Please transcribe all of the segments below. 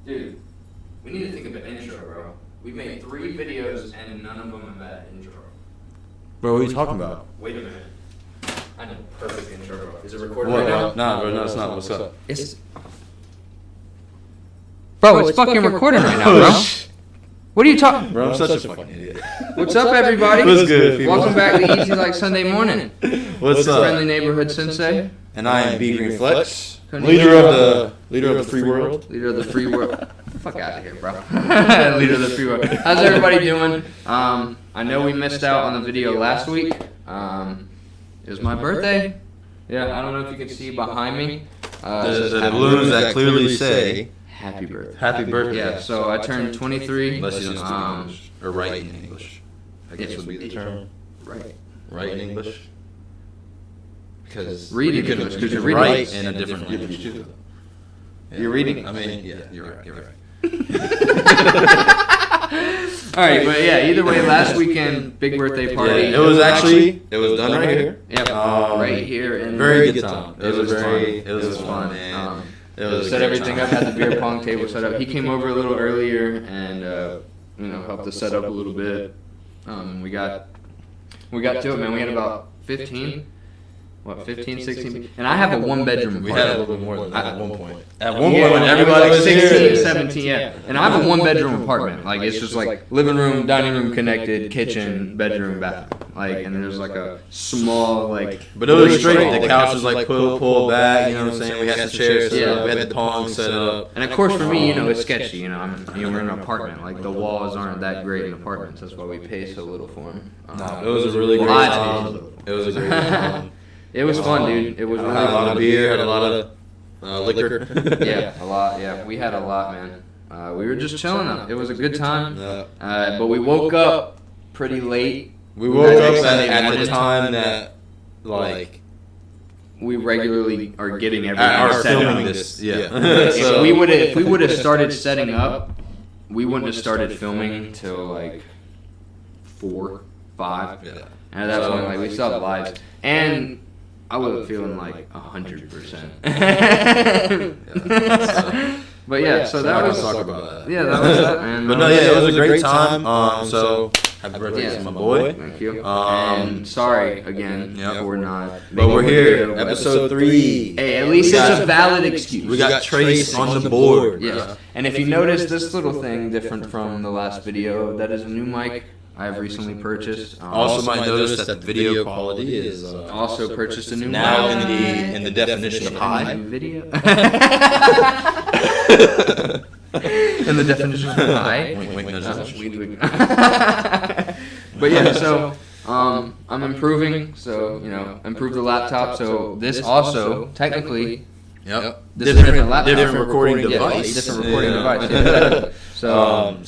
Dude, we need to think of an intro, bro. We've made 3 videos and none of them have had an intro. Bro, what are you talking about? Wait a minute. I know. Perfect intro, bro. Is it recording right now? Nah, bro, no, it's not. What's up? Bro, it's fucking recording right now, bro. What are you talking? Bro, I'm such a fucking idiot. What's up, everybody? What's good, people? Welcome back to Easy Like Sunday Morning. What's up? Friendly neighborhood sensei. And I am B Green Flex, leader of the free world. Leader of the free world. Fuck out of here, bro. Leader of the free world. How's everybody doing? I know we missed out on the video last week. It was my birthday. Yeah, I don't know if you can see behind me. The balloons that clearly say Happy birthday. Happy birthday. Yeah, so I turned 23. Unless you don't speak English. Or write in English. I guess would be the term. Right. Write in English. Because Read in you English, can 'cause you're reading. write in a different language too. Yeah. You're reading? I mean, yeah, you're right. Alright, but yeah, either way, last weekend, big birthday party. Yeah, it was done right here. Yep, right here. And Very good time. It was fun, man. Set everything up, had the beer pong table set up. He came over a little earlier and helped us set up a little bit. We got to it, man. We had about 15, 16. And I have a 1-bedroom apartment. We had a little bit more than that at one point. At one point, when everybody was 16, here. 17, yeah. And I have a 1-bedroom apartment. Like, it's just like living room, dining room connected, kitchen, bedroom, bathroom. Like, and there's like a small, like... But it was straight. The couch was like pulled back, you know what I'm saying? We had the chairs set up, we had the pong set up. And of course, for me, it's sketchy, we're in an apartment. Like, the walls aren't that great in apartments. That's why we pay so little for them. No, it was a really great time. It was a great time. It was fun, dude. It was really had a lot fun. of beer, had a lot of liquor. Yeah, a lot. Yeah, we had a lot, man. We were just chilling up. It was a good time. But we woke up pretty late. We woke up at the time that, like, we regularly are getting are everything filming set this. Yeah. If we would have started setting up, we wouldn't have started filming till like 4, 5. Yeah. And at that point, like, we still have lives. And I wasn't feeling like 100%. But yeah, so that was. Talk about that. Yeah, that was that, man. But no, yeah, it was a great time. So happy birthday to my boy. Thank you. And sorry again for not. But we're here, episode 3. Hey, at least it's a valid excuse. We got Trace on the board. Yes. And if you notice this little thing different from the last video, that is a new mic I have recently purchased. Also, might notice that the video quality is also purchased a new now mic. in the definition of high. Video. In the definition of high. Wink, nudge, nudge. But yeah, so I'm improving. So improve the laptop. So this also technically. Yep. Different laptop. Different recording device. Different recording device. Yeah.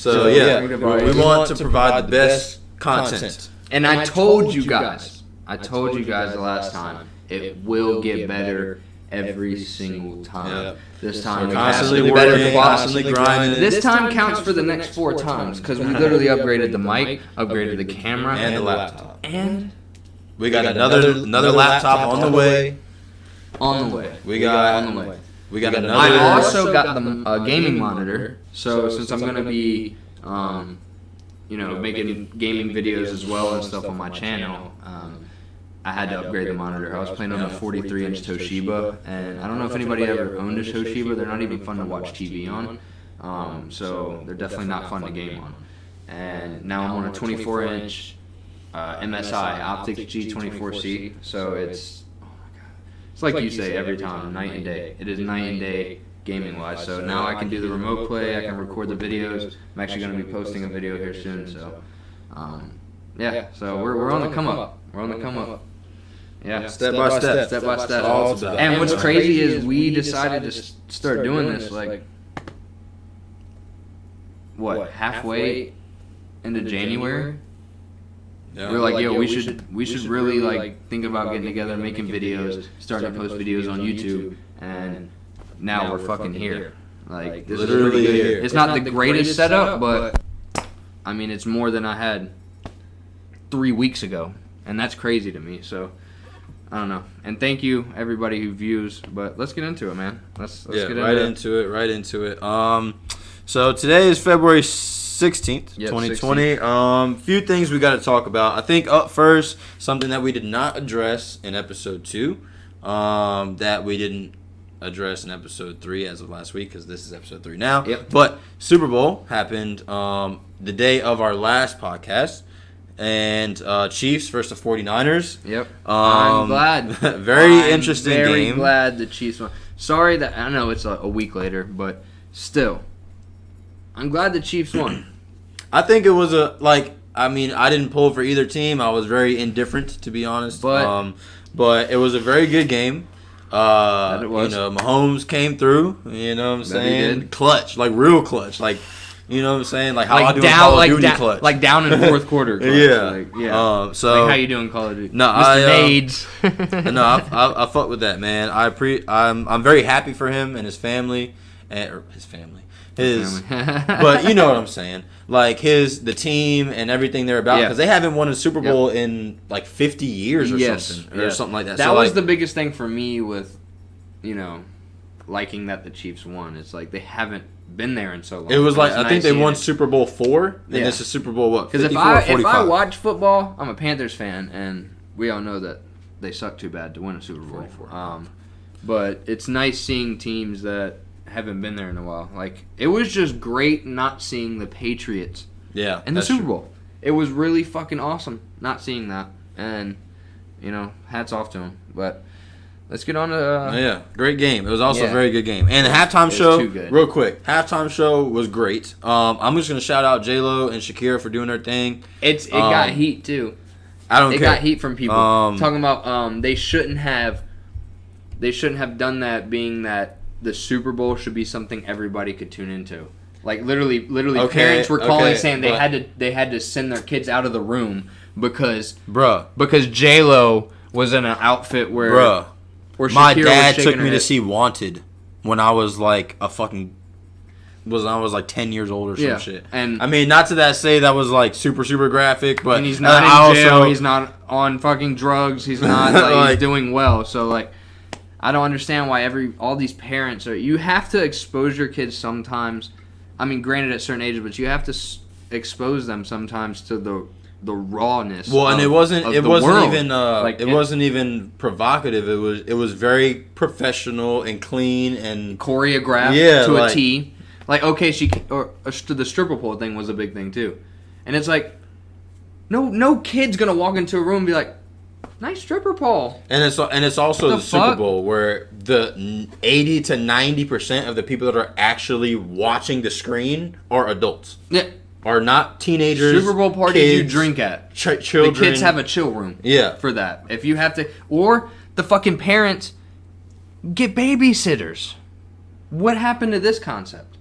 So yeah, we want to provide the best content. And I told you guys the last time, it will get better every single time. Yep. This time Constantly better working, quality. constantly grinding. This time counts for the next 4 times because we literally upgraded the mic, upgraded the camera, and the laptop. And We got another laptop on the way. We got another. I also got the gaming monitor. So since I'm gonna be, making gaming videos as well and stuff on my channel, I had to upgrade the monitor. I was playing on a 43-inch Toshiba, and I don't know if anybody ever owned a Toshiba. They're not even fun to watch TV on, so they're definitely not fun to game on. And now I'm on a 24-inch MSI Optics G24C, so it's like you say every time, night and day. It is night and day gaming-wise. So now I can do the remote play. I can record the videos. I'm actually going to be posting a video here soon. So, So we're on the come up. We're on the come up. Yeah. Step by step. Step by step. All it's about. And what's crazy is we decided to start doing this like halfway into January. Yeah. We're like, yo, we should really like think about getting together, making videos, starting to post videos on YouTube, and now we're fucking here. Like, this is pretty good. Here. It's not the greatest setup, but I mean, it's more than I had 3 weeks ago, and that's crazy to me. So I don't know. And thank you everybody who views, but let's get into it, man. Let's get into it. So today is February 16th, Yep, 2020. Few things we got to talk about. I think up first, something that we did not address in episode 2, that we didn't address in episode 3 as of last week, because this is episode 3 now. Yep. But Super Bowl happened the day of our last podcast. And Chiefs versus the 49ers. Yep. I'm glad. Very interesting game. Very glad the Chiefs won. Sorry that I know it's a week later, but still, I'm glad the Chiefs won. I think it was I didn't pull for either team. I was very indifferent, to be honest. But it was a very good game. That it was. Mahomes came through. You know what I'm saying? He did. Clutch, like real clutch, like. You know what I'm saying? Like how like I do down, in Call like of Duty down, clutch. like down in fourth quarter clutch. Yeah. So like how you doing Call of Duty? No, Mr. Nades. No, I fuck with that, man. I'm very happy for him and his family, but you know what I'm saying. Like the team and everything they're about, because they haven't won a Super Bowl in like 50 years or something like that. That was the biggest thing for me with, liking that the Chiefs won. It's like they haven't been there in so long. It was like I think they won Super Bowl 4, and this is Super Bowl what? Because if I watch football, I'm a Panthers fan, and we all know that they suck too bad to win a Super Bowl. But it's nice seeing teams that haven't been there in a while. Like it was just great not seeing the Patriots. In the Super Bowl. It was really fucking awesome not seeing that, and hats off to them. But let's get on to... great game. It was also a very good game. And the halftime show, real quick, halftime show was great. I'm just going to shout out J-Lo and Shakira for doing their thing. It got heat, too. I don't care. It got heat from people. Talking about they shouldn't have done that, being that the Super Bowl should be something everybody could tune into. Like, literally parents were calling saying they had to send their kids out of the room because J-Lo was in an outfit where... My dad took me to see Wanted when I was like when I was like 10 years old or some shit. And I mean, not to that say that was like super graphic, but and he's not in jail. He's not on fucking drugs. He's not he's doing well. So like, I don't understand why all these parents are. You have to expose your kids sometimes. I mean, granted at certain ages, but you have to expose them sometimes to the rawness. Well, and it wasn't even provocative. It was very professional and clean and choreographed to a T. Like, okay, the stripper pole thing was a big thing too, and it's like, no kid's gonna walk into a room and be like, nice stripper pole. And it's also the Super Bowl where the 80 to 90% of the people that are actually watching the screen are adults. Yeah. Are not teenagers. Super Bowl parties kids, you drink at. Children. The kids have a chill room. For that. If you have to, or the fucking parents get babysitters. What happened to this concept?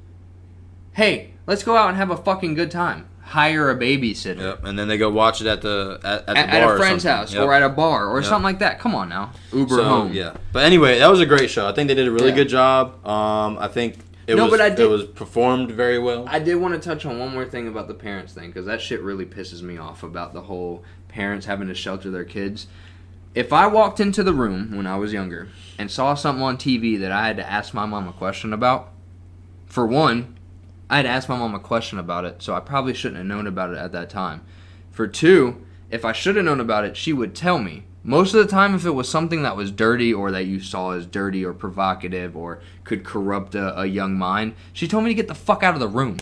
Hey, let's go out and have a fucking good time. Hire a babysitter. Yep. And then they go watch it at the bar at a friend's house or at a bar or something like that. Come on now. Uber home. Yeah. But anyway, that was a great show. I think they did a really good job. I think. It was performed very well. I did want to touch on one more thing about the parents thing, because that shit really pisses me off about the whole parents having to shelter their kids. If I walked into the room when I was younger and saw something on TV that I had to ask my mom a question about, for one, I had to ask my mom a question about it, so I probably shouldn't have known about it at that time. For two, if I should have known about it, she would tell me. Most of the time, if it was something that was dirty or that you saw as dirty or provocative or could corrupt a young mind, she told me to get the fuck out of the room.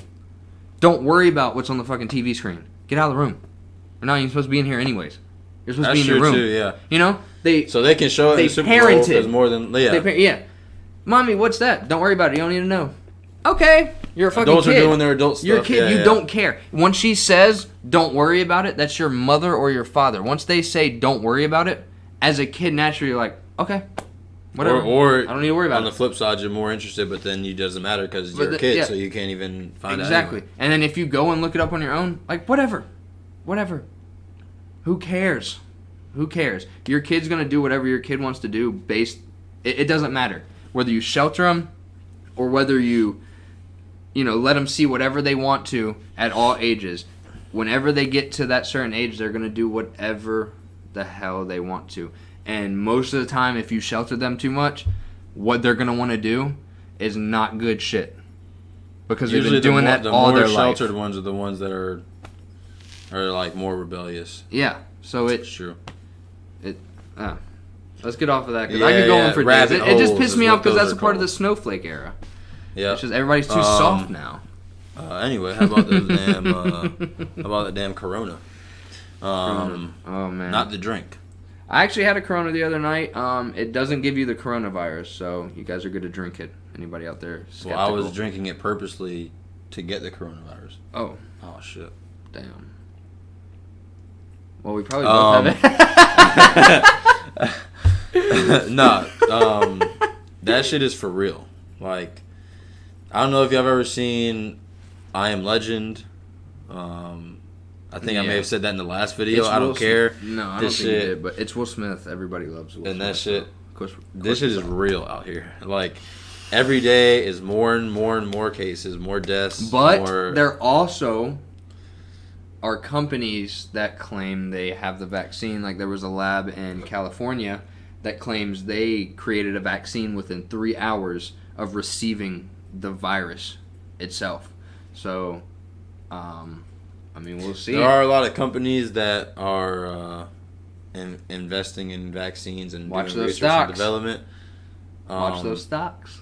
Don't worry about what's on the fucking TV screen. Get out of the room. We're not even supposed to be in here anyways. You're supposed to be in your room. Too, yeah. So they can show it in the Super Bowl because more than Mommy, what's that? Don't worry about it. You don't need to know. Okay, you're a fucking adults kid. Adults are doing their adult stuff. You're a kid. You don't care. Once she says, don't worry about it, that's your mother or your father. Once they say, don't worry about it, as a kid, naturally, you're like, okay, whatever. Or I don't need to worry about it. On the flip side, you're more interested, but then it doesn't matter because you're a kid, so you can't even find out. Exactly. And then if you go and look it up on your own, like, whatever. Who cares? Your kid's going to do whatever your kid wants to do it doesn't matter. Whether you shelter them or whether you let them see whatever they want to at all ages. Whenever they get to that certain age, they're going to do whatever the hell they want to. And most of the time, if you shelter them too much, what they're going to want to do is not good shit. because Usually they've been doing that all their life. The more sheltered ones are the ones that are like more rebellious. Yeah, so it's true. Let's get off of that because I could go on for days. It just pissed me off because that's a part of the snowflake era. Yeah, it's just everybody's too soft now. Anyway, how about those damn? How about that damn Corona? Oh man, not the drink. I actually had a Corona the other night. It doesn't give you the coronavirus, so you guys are good to drink it. Anybody out there skeptical? Well, I was drinking it purposely to get the coronavirus. Oh shit. Damn. Well, we probably both have it. No, that shit is for real. Like, I don't know if y'all have ever seen I Am Legend. I think I may have said that in the last video. I don't care. No, I don't think you did, but it's Will Smith. Everybody loves Will Smith. And that shit, of course this shit is real out here. Like, every day is more and more cases, more deaths. But there also are companies that claim they have the vaccine. Like, there was a lab in California that claims they created a vaccine within 3 hours of receiving the virus itself. So, I mean, we'll see. There are a lot of companies that are investing in vaccines and doing research stocks. and development. Watch those stocks.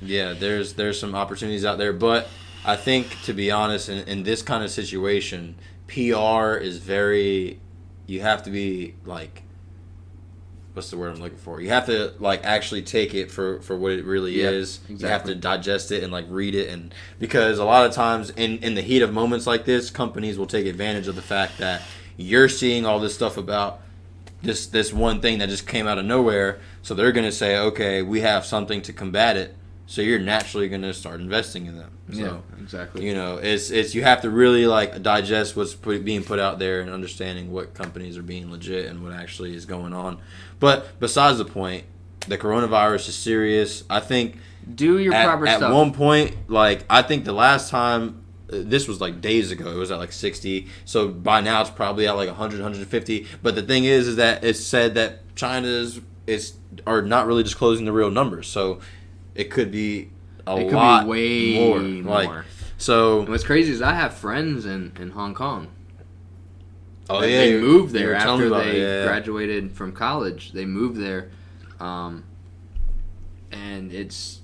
Yeah, there's some opportunities out there, but I think, to be honest, in this kind of situation, PR is very. You have to be like. What's the word I'm looking for? You have to like actually take it for what it really is. Exactly. You have to digest it and like read it, and because a lot of times in the heat of moments like this, companies will take advantage of the fact that you're seeing all this stuff about this one thing that just came out of nowhere. So they're gonna say, okay, we have something to combat it. So you're naturally gonna start investing in them. So, yeah, exactly. You know, it's you have to really like digest what's being put out there and understanding what companies are being legit and what actually is going on. But besides the point, the coronavirus is serious. I think do your proper stuff. At one point, like I think the last time this was like days ago, it was at like 60. So by now it's probably at like 100, 150. But the thing is that it's said that China are not really disclosing the real numbers. So it could be a lot way more. Like, so and what's crazy is I have friends in Hong Kong. Oh, they moved there after they graduated from college. They moved there, and it's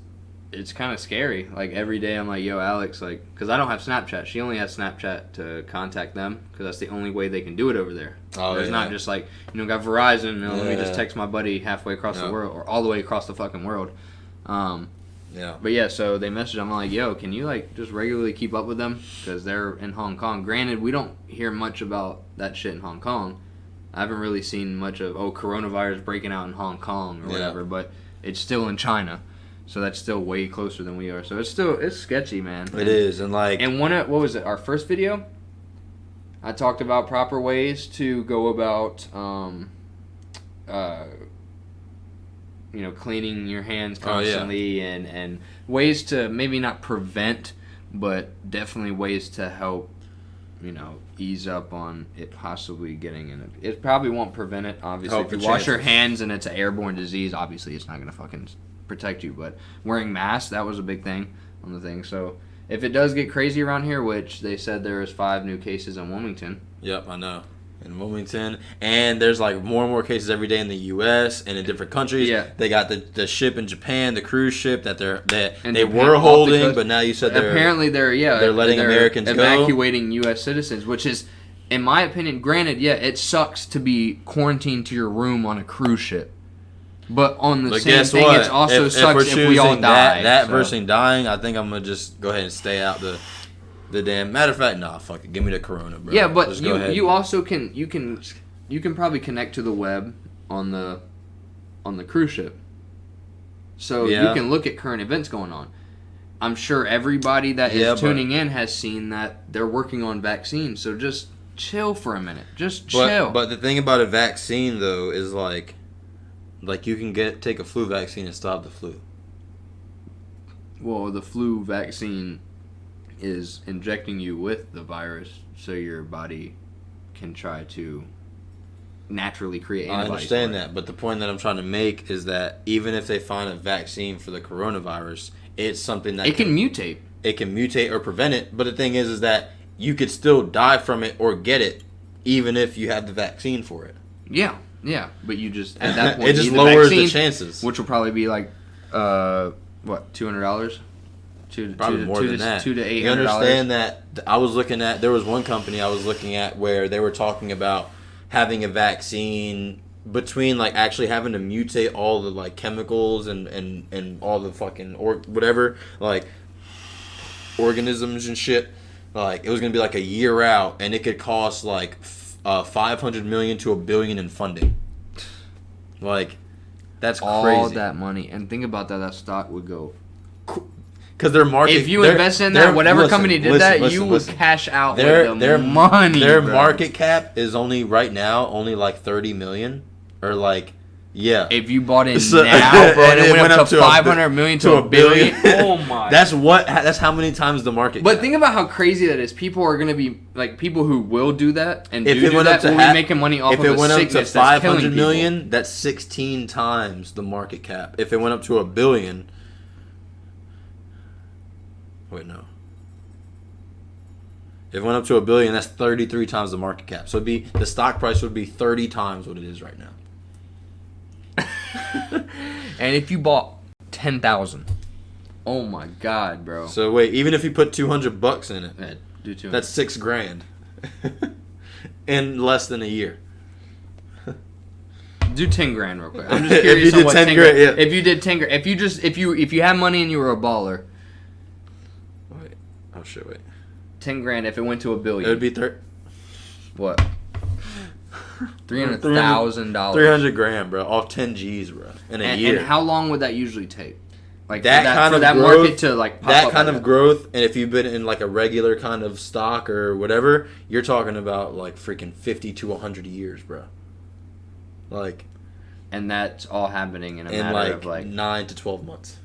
kind of scary. Like every day, I'm like, "Yo, Alex," like, because I don't have Snapchat. She only has Snapchat to contact them because that's the only way they can do it over there. There's not just like got Verizon. Let me just text my buddy halfway across the world or all the way across the fucking world. But yeah, so they messaged. I'm like, yo, can you like just regularly keep up with them because they're in Hong Kong. Granted, we don't hear much about that shit in Hong Kong. I haven't really seen much of coronavirus breaking out in Hong Kong or whatever, but it's still in China, so that's still way closer than we are. So it's sketchy, man. It is, and like, and what was it? Our first video, I talked about proper ways to go about cleaning your hands constantly and ways to maybe not prevent, but definitely ways to help, ease up on it possibly getting in it. It probably won't prevent it, obviously. If you wash your hands and it's an airborne disease, obviously it's not going to fucking protect you. But wearing masks, that was a big thing on the thing. So if it does get crazy around here, which they said there is 5 new cases in Wilmington. Yep, I know. In Wilmington, and there's like more and more cases every day in the U.S. and in different countries. Yeah, they got the ship in Japan, the cruise ship that they were holding, but now you said they're letting Americans evacuating U.S. citizens, which is, in my opinion, granted, it sucks to be quarantined to your room on a cruise ship, but on the same thing, it also sucks if we all die. That versus dying, I think I'm gonna just go ahead and stay out the damn. Matter of fact, nah, fuck it. Give me the corona, bro. Yeah, but you also can probably connect to the web on the cruise ship, so you can look at current events going on. I'm sure everybody that is tuning in has seen that they're working on vaccines. So just chill for a minute. Just chill. But the thing about a vaccine though is like you can take a flu vaccine and stop the flu. Well, the flu vaccine is injecting you with the virus so your body can try to naturally create antibodies. I understand that, but the point that I'm trying to make is that even if they find a vaccine for the coronavirus, it's something that can mutate. it can mutate or prevent it. But the thing is that you could still die from it or get it, even if you have the vaccine for it. Yeah, but you just at that point it just need lowers vaccine, the chances, which will probably be like $200, probably more than that. $200 to $800. You understand that? I was looking at, there was one company I was looking at where they were talking about having a vaccine between like actually having to mutate all the like chemicals and all the fucking or whatever like organisms and shit. Like it was gonna be like a year out, and it could cost like 500 million to $1 billion in funding. Like that's all crazy. that money, and think about that stock would go. Because their market, if you invest in that, whatever company did that, you would cash out with their money. Their market cap is only right now only like 30 million, or like if you bought in now, bro, and it went up to 500 million to $1 billion. Oh my! That's how many times the market. But cap. think about how crazy that is. People are gonna be like people who will do that and do that will be making money off of a sickness. If it went up to 500 million, that's 16 times the market cap. If it went up to $1 billion. Wait, no. If it went up to $1 billion, that's 33 times the market cap. So the stock price would be 30 times what it is right now. And if you bought 10,000, oh my god, bro. So wait, even if you put $200 in it, do 200. That's $6,000 in less than a year. Do 10 grand real quick. I'm just curious. If you did 10 grand, yeah. If you did 10 grand, if you had money and you were a baller. Wait. Oh shit! Wait. 10 grand. If it went to $1 billion, it would be what? $300,000. 300 grand, bro, off 10 G's, bro, in a year. And how long would that usually take? Like that kind of growth, market to like pop that up kind like of growth, and if you've been in like a regular kind of stock or whatever, you're talking about like freaking 50 to 100 years, bro. Like, and that's all happening in a matter like of like 9 to 12 months.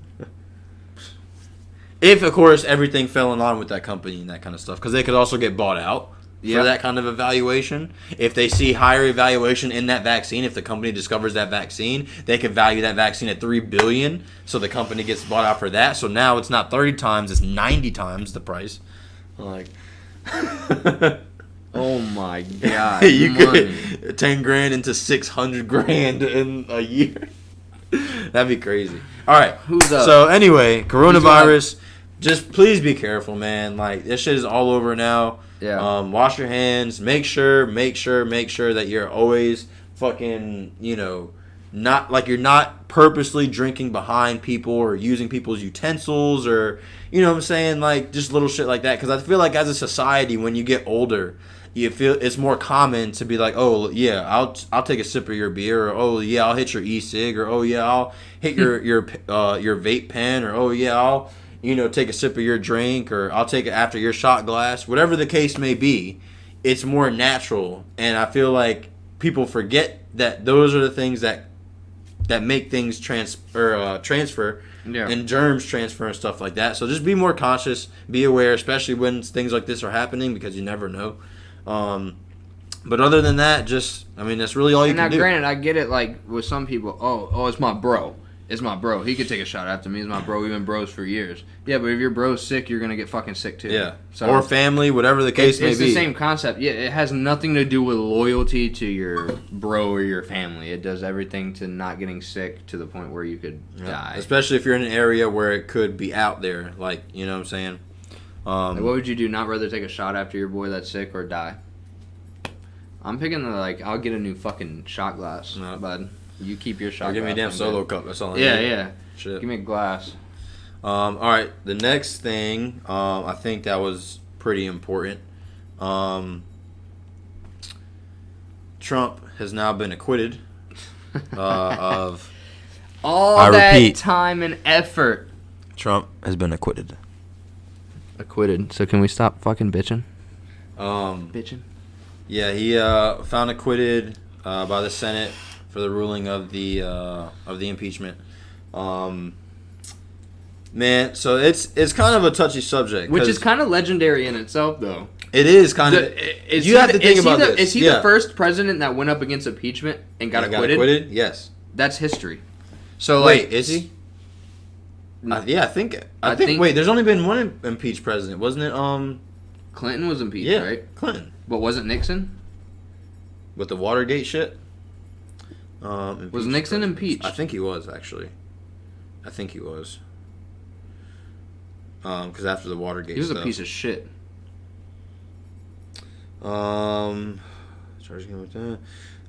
If of course everything fell in line with that company and that kind of stuff, because they could also get bought out. For that kind of evaluation. If they see higher evaluation in that vaccine, if the company discovers that vaccine, they could value that vaccine at $3 billion, so the company gets bought out for that. So now it's not 30 times, it's 90 times the price. Like, oh my god, you could 10 grand into 600 grand in a year. That'd be crazy. All right, who's up? So anyway, coronavirus. Just please be careful, man. Like this shit is all over now. Yeah. Wash your hands. Make sure that you're always fucking, not like you're not purposely drinking behind people or using people's utensils or, you know what I'm saying? Like just little shit like that. Because I feel like as a society, when you get older, you feel it's more common to be like, oh yeah, I'll take a sip of your beer, or oh yeah, I'll hit your e-cig, or oh yeah, I'll hit your vape pen, or oh yeah, I'll take a sip of your drink, or I'll take it after your shot glass. Whatever the case may be, it's more natural. And I feel like people forget that those are the things that make things transfer and germs transfer and stuff like that. So just be more conscious, be aware, especially when things like this are happening, because you never know. But other than that, that's really all you can do. Now, granted, I get it, like, with some people, oh, it's my bro. It's my bro. He could take a shot after me. It's my bro. We've been bros for years. Yeah, but if your bro's sick, you're going to get fucking sick too. Yeah. So or family, whatever the case may be. It's the same concept. Yeah, it has nothing to do with loyalty to your bro or your family. It does everything to not getting sick to the point where you could die. Especially if you're in an area where it could be out there. Like, you know what I'm saying? Like, what would you do? Not rather take a shot after your boy that's sick or die? I'm picking I'll get a new fucking shot glass, bud. You keep your shot glass. Give me a damn solo cup. That's all I need. Yeah. Shit. Give me a glass. All right. The next thing, I think that was pretty important. Trump has now been acquitted of all that time and effort. Trump has been acquitted. Acquitted. So can we stop fucking bitching? Bitching? Yeah, he found acquitted by the Senate for the ruling of the impeachment. Man, so it's kind of a touchy subject, which is kind of legendary in itself, though. It is kind of. You have to think about this. Is he the first president that went up against impeachment and got acquitted? Yes, that's history. So wait, is he? I think. Wait, there's only been one impeached president, wasn't it? Clinton was impeached, right? Clinton. But wasn't Nixon? With the Watergate shit. Was Nixon impeached? I think he was actually. I think he was. Because after the Watergate, he was stuff, a piece of shit. Charging him with that.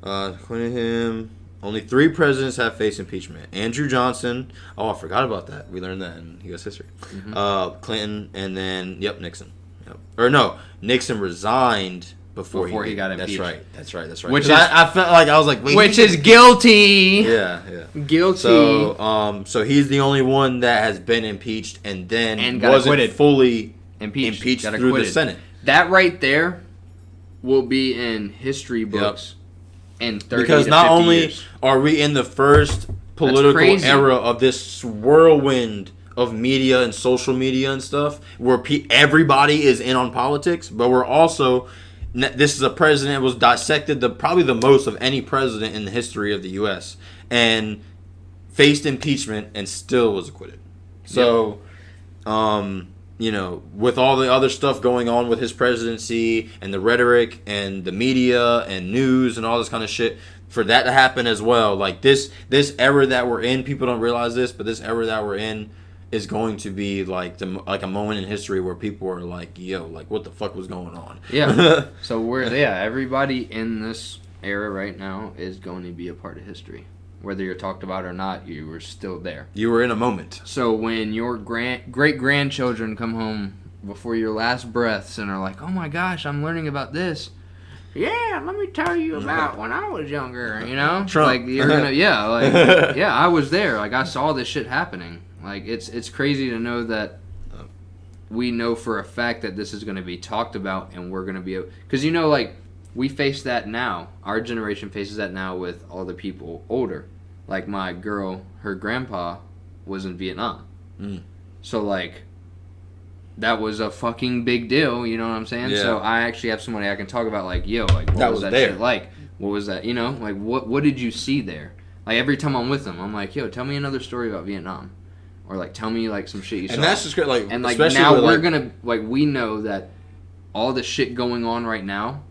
Acquitted him. Only 3 presidents have faced impeachment. Andrew Johnson. Oh, I forgot about that. We learned that in U.S. history. Mm-hmm. Clinton, and then Nixon. Yep. Or no, Nixon resigned before he got impeached. That's right. Which I felt like I was like, wait, which is guilty. Yeah. Guilty. So he's the only one that has been impeached and then wasn't acquitted. Fully impeached through the Senate. That right there will be in history books in 30 because to not 50 only years. are we in the first political era of this whirlwind of media and social media and stuff where everybody is in on politics, but we're also, this is a president that was dissected probably the most of any president in the history of the U.S. and faced impeachment and still was acquitted. So, with all the other stuff going on with his presidency and the rhetoric and the media and news and all this kind of shit, for that to happen as well, like this era that we're in, people don't realize this, but this era that we're in is going to be like a moment in history where people are like, yo, like what the fuck was going on? Yeah. So everybody in this era right now is going to be a part of history. Whether you're talked about or not, you were still there. You were in a moment. So when your great-grandchildren come home before your last breaths and are like, oh my gosh, I'm learning about this. Yeah, let me tell you about when I was younger, Trump. Like, you're gonna, I was there. Like, I saw this shit happening. Like, it's crazy to know that we know for a fact that this is going to be talked about and we're going to be... Because, like, we face that now. Our generation faces that now with all the people older. Like, my girl, her grandpa was in Vietnam. So, like, that was a fucking big deal, you know what I'm saying? Yeah. So, I actually have somebody I can talk about, like, yo, like, what was that shit like? What was that, Like, what did you see there? Like, every time I'm with them, I'm like, yo, tell me another story about Vietnam. Or, like, tell me, like, some shit you saw. And that's just great, like, and, like, now we're gonna, like, we know that all the shit going on right now,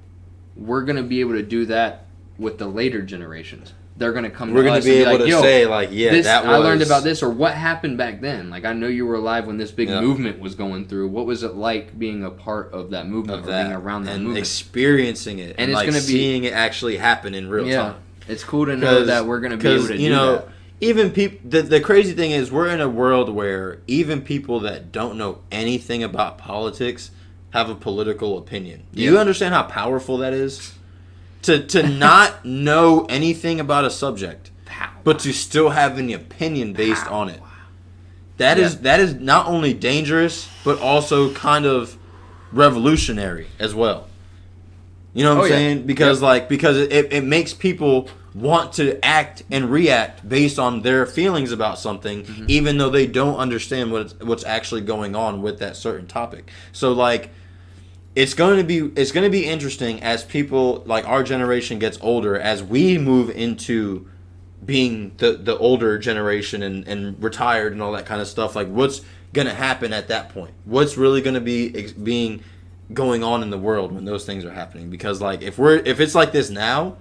we're gonna be able to do that with the later generations. They're gonna come to us and be like, yo, we're gonna be able to say, like, yeah, that was... I learned about this, or what happened back then. Like, I know you were alive when this big movement was going through. What was it like being a part of that movement, or being around that movement? And experiencing it, and like, seeing it actually happen in real time. It's cool to know that we're gonna be able to do that. Even people, the crazy thing is, we're in a world where even people that don't know anything about politics have a political opinion. Do you understand how powerful that is? To not know anything about a subject, but to still have an opinion based on it. That is not only dangerous, but also kind of revolutionary as well. You know what I'm saying? Because it makes people want to act and react based on their feelings about something, even though they don't understand what's actually going on with that certain topic. So, like, it's going to be interesting as people, like, our generation gets older, as we move into being the older generation and retired and all that kind of stuff. Like, what's going to happen at that point? What's really going to be going on in the world when those things are happening? Because, like, if it's like this now,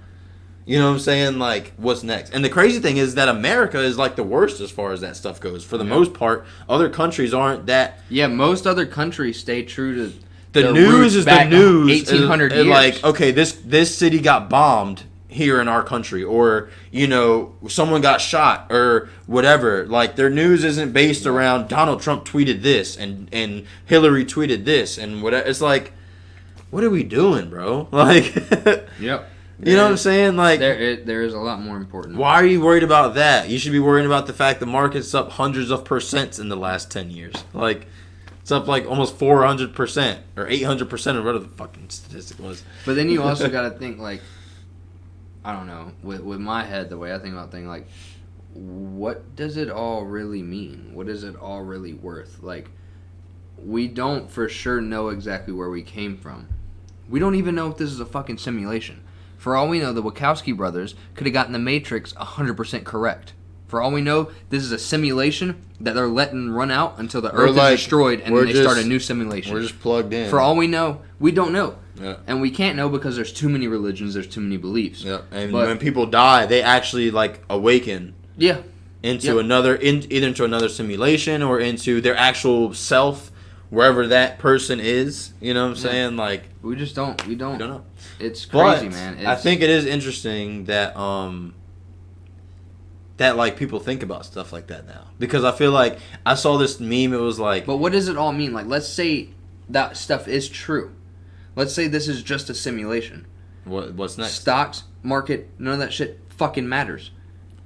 you know what I'm saying? Like, what's next? And the crazy thing is that America is, like, the worst as far as that stuff goes. For the most part, other countries aren't that... Yeah, most other countries stay true to... The news is the news. 1800 years. Like, okay, this city got bombed here in our country. Or, someone got shot or whatever. Like, their news isn't based around Donald Trump tweeted this and Hillary tweeted this and whatever. It's like, what are we doing, bro? Like... Yep. You know what I'm saying? Like, there is a lot more important. Why are you worried about that? You should be worrying about the fact the market's up hundreds of percents in the last 10 years. Like, it's up like almost 400% or 800% or whatever the fucking statistic was. But then you also got to think, like, I don't know, with my head, the way I think about things, like, what does it all really mean? What is it all really worth? Like, we don't for sure know exactly where we came from. We don't even know if this is a fucking simulation. For all we know, the Wachowski brothers could have gotten the Matrix 100% correct. For all we know, this is a simulation that they're letting run out until the Earth is destroyed, and then they start a new simulation. We're just plugged in. For all we know, we don't know. Yeah. And we can't know because there's too many religions, there's too many beliefs. Yeah. And when people die, they actually like awaken. Yeah. Into either into another simulation or into their actual self, wherever that person is. You know what I'm saying? Like we just don't. We don't know. It's crazy, but man. I think it is interesting that that like people think about stuff like that now, because I feel like I saw this meme. It was like, but what does it all mean? Like, let's say that stuff is true. Let's say this is just a simulation. What's next? Stocks, market, none of that shit fucking matters,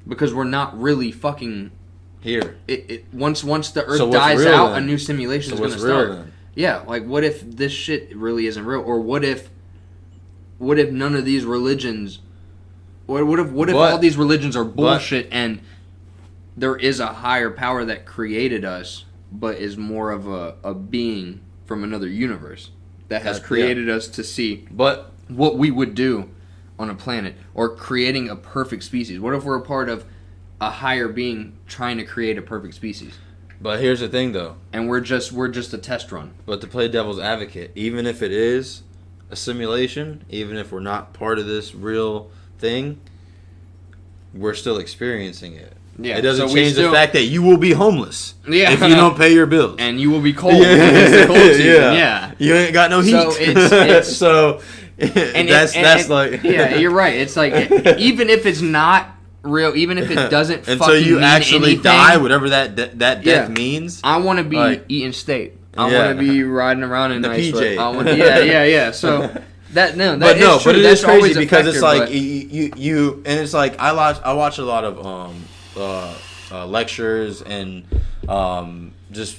because we're not really fucking here. Once the Earth dies out, a new simulation is going to start. Then? Yeah, like what if this shit really isn't real, or what if none of these religions. What if all these religions are bullshit and there is a higher power that created us, but is more of a being from another universe that has created us to see what we would do on a planet, or creating a perfect species? What if we're a part of a higher being trying to create a perfect species? But here's the thing, though, and we're just a test run. But to play devil's advocate, even if it is a simulation, even if we're not part of this real thing, we're still experiencing it. Yeah, it doesn't change the fact that you will be homeless if you don't pay your bills, and you will be cold. It's the cold season. Yeah, you ain't got no heat. So it's so that's like you're right. It's like even if it's not real, even if it doesn't until you actually anything, die, whatever that death means. I want to be eating steak. I want to be riding around in the nice PJ. I want, yeah. So that is true. But it That's is crazy factor, because it's like you and it's like I watch a lot of lectures and just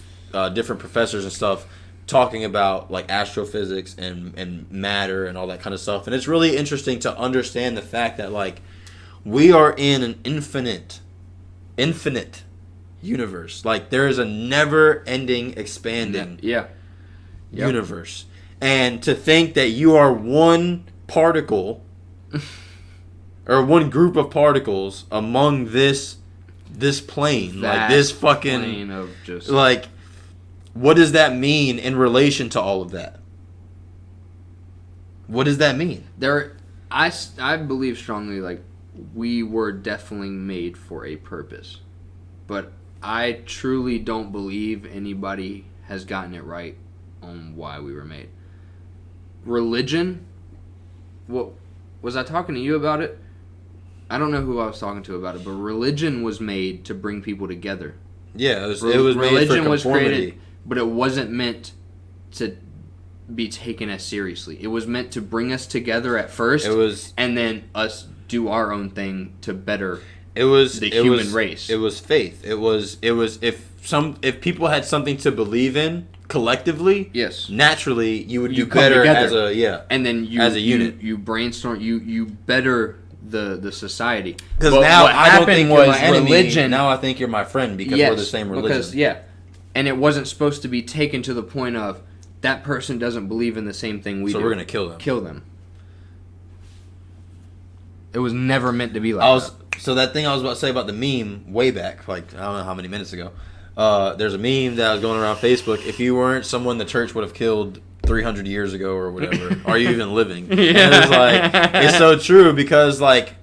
different professors and stuff talking about like astrophysics and matter and all that kind of stuff, and it's really interesting to understand the fact that like we are in an infinite universe. Like there is a never-ending, expanding universe, and to think that you are one particle or one group of particles among this plane, like this fucking plane of just like, what does that mean in relation to all of that? What does that mean? I believe strongly like we were definitely made for a purpose, but I truly don't believe anybody has gotten it right on why we were made. Religion, what was I talking to you about it? I don't know who I was talking to about it, but religion was made to bring people together. Yeah, it was made for religion was conformity. created, but it wasn't meant to be taken as seriously. It was meant to bring us together at first, and then us do our own thing to better the human race. It was faith. It was if people had something to believe in collectively, yes, naturally you would do better together. And then as a unit. You brainstorm, you better the society. Because now what I don't think you're my enemy. Religion. Now I think you're my friend because we're the same religion. Because, and it wasn't supposed to be taken to the point of that person doesn't believe in the same thing we do. So we're gonna kill them. Kill them. It was never meant to be like that. So that thing I was about to say about the meme way back, like I don't know how many minutes ago. There's a meme that was going around Facebook. If you weren't someone the church would have killed 300 years ago or whatever, are you even living? And it's like, it's so true because like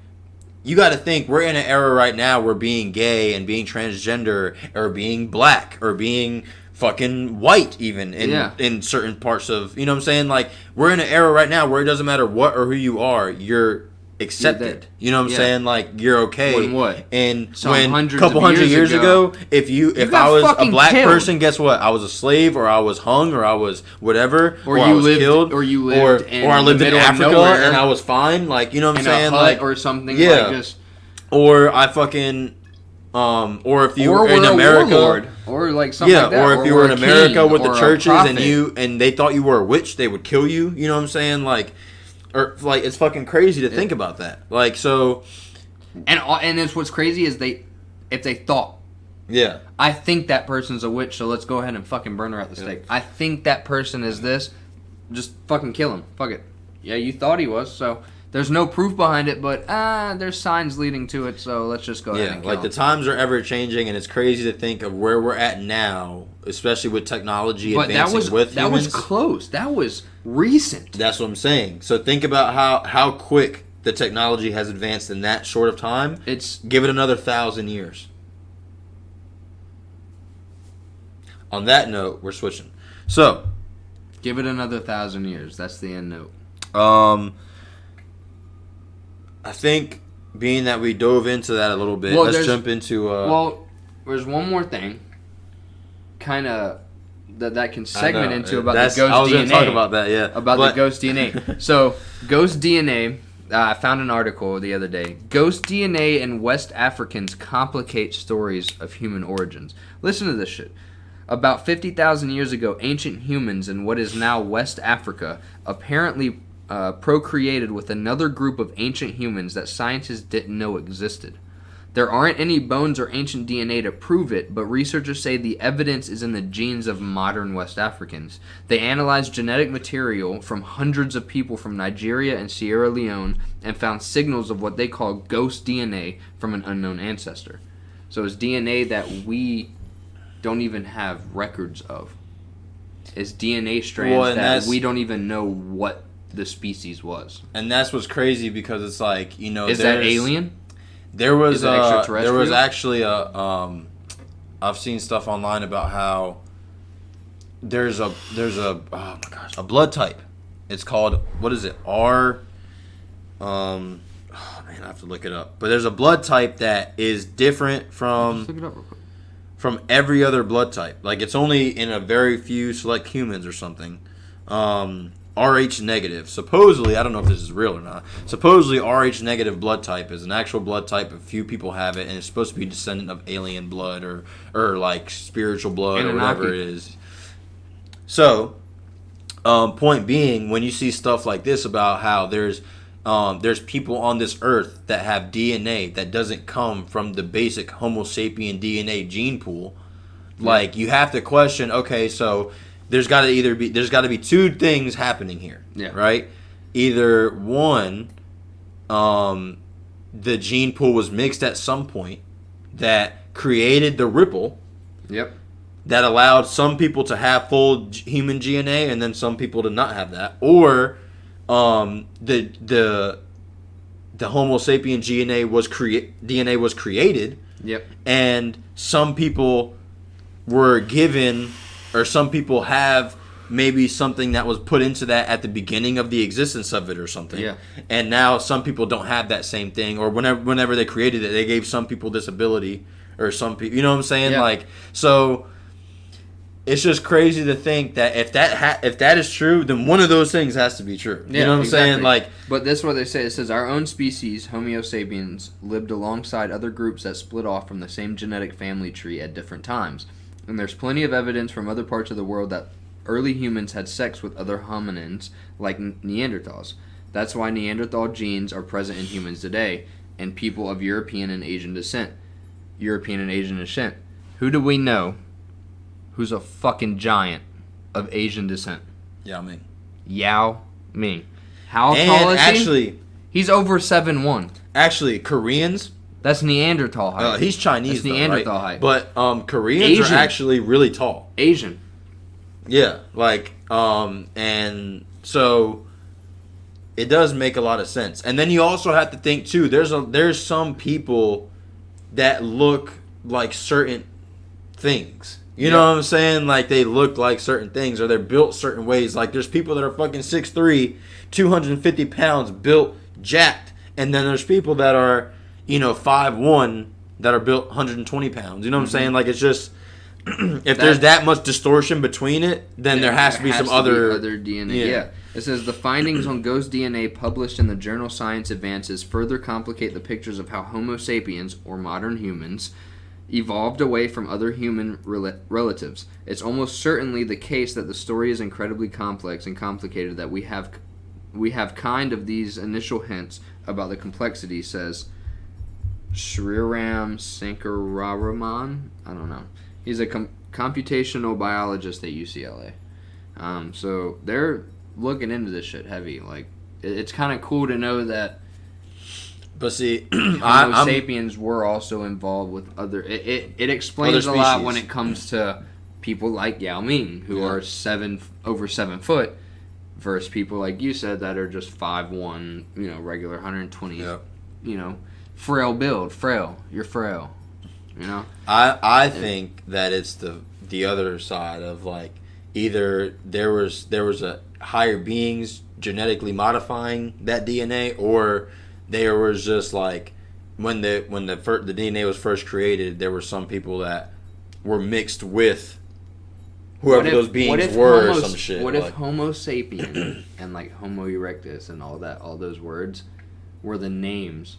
you got to think we're in an era right now where being gay and being transgender or being black or being fucking white even in certain parts of, you know what I'm saying? Like we're in an era right now where it doesn't matter what or who you are, you're accepted. You know what I'm saying? Like you're okay. When what? And when a couple hundred years ago, if I was a black person, guess what? I was a slave, or I was hung, or I was whatever, or I was killed, or I lived in Africa and I was fine. Like you know what I'm saying? Like or something. Yeah. Like just, or I fucking or if you were in America, warlord, or like something like that, or if you were in America with the churches and they thought you were a witch, they would kill you. You know what I'm saying? Like. Or like it's fucking crazy to think about that. Like so, and it's what's crazy is if they thought, I think that person's a witch, so let's go ahead and fucking burn her at the stake. I think that person is this, just fucking kill him. Fuck it. Yeah, you thought he was, so There's no proof behind it, but there's signs leading to it, so let's just go ahead and kill like the times are ever changing, and it's crazy to think of where we're at now, especially with technology advancing with humans. That was close. That was recent. That's what I'm saying. So think about how quick the technology has advanced in that short of time. Give it another 1,000 years. On that note, we're switching. So, give it another 1,000 years. That's the end note. I think, being that we dove into that a little bit, let's jump into... well, there's one more thing, kind of, that can segment into about the ghost DNA. I was going to talk about that, yeah. The ghost DNA. So, ghost DNA, I found an article the other day. Ghost DNA in West Africans complicate stories of human origins. Listen to this shit. About 50,000 years ago, ancient humans in what is now West Africa apparently procreated with another group of ancient humans that scientists didn't know existed. There aren't any bones or ancient DNA to prove it, but researchers say the evidence is in the genes of modern West Africans. They analyzed genetic material from hundreds of people from Nigeria and Sierra Leone and found signals of what they call ghost DNA from an unknown ancestor. So it's DNA that we don't even have records of. It's DNA strands that we don't even know what the species was. And that's what's crazy, because it's like, is that alien? There was actually a I've seen stuff online about how there's a blood type. It's called, what is it? I have to look it up. But there's a blood type that is different from look it up real quick. From every other blood type. Like, it's only in a very few select humans or something. Rh negative. Supposedly, I don't know if this is real or not. Supposedly, Rh negative blood type is an actual blood type. A few people have it, and it's supposed to be descendant of alien blood or like spiritual blood or whatever it is. So, point being, when you see stuff like this about how there's people on this earth that have DNA that doesn't come from the basic Homo sapien DNA gene pool, like, you have to question, okay, so there's got to be two things happening here, right? Either one, the gene pool was mixed at some point that created the ripple, that allowed some people to have full human DNA and then some people to not have that, or the Homo sapien DNA was created, and some people were given, or some people have maybe something that was put into that at the beginning of the existence of it or something. And now some people don't have that same thing, or whenever they created it, they gave some people this ability, or some people, you know what I'm saying? Like, so it's just crazy to think that if that is true, then one of those things has to be true. You know what I'm saying? Like, but this is what they say. It says, our own species, Homo sapiens, lived alongside other groups that split off from the same genetic family tree at different times. And there's plenty of evidence from other parts of the world that early humans had sex with other hominins, like Neanderthals. That's why Neanderthal genes are present in humans today, and people of European and Asian descent. Who do we know who's a fucking giant of Asian descent? Yao Ming. How tall is he? Actually, he's over 7'1". Actually, Koreans... That's Neanderthal height. He's Chinese, That's Neanderthal height. But Koreans are actually really tall. Asian. Yeah, like, and so it does make a lot of sense. And then you also have to think too. There's some people that look like certain things. You know what I'm saying? Like, they look like certain things, or they're built certain ways. Like, there's people that are fucking 6'3", 250 pounds, built jacked, and then there's people that are 5'1", that are built 120 pounds. You know what I'm saying? Like, it's just, if there's that much distortion between it, then there has to be some other DNA. It says, the findings on ghost DNA published in the journal Science Advances further complicate the pictures of how Homo sapiens, or modern humans, evolved away from other human relatives. It's almost certainly the case that the story is incredibly complex and complicated, that we have kind of these initial hints about the complexity, says Sriram Sankararaman. I don't know. He's a computational biologist at UCLA. So they're looking into this shit heavy. Like, it's kind of cool to know that. But see, Homo sapiens were also involved with other. It explains a lot when it comes to people like Yao Ming, who are over 7 foot, versus people like you said that are just 5'1", regular 120, frail build, You're frail, I think that it's the other side of like either there was a higher beings genetically modifying that DNA, or there was just like when the DNA was first created, there were some people that were mixed with whoever those beings were or some shit. What if Homo sapien and like Homo erectus and all those words were the names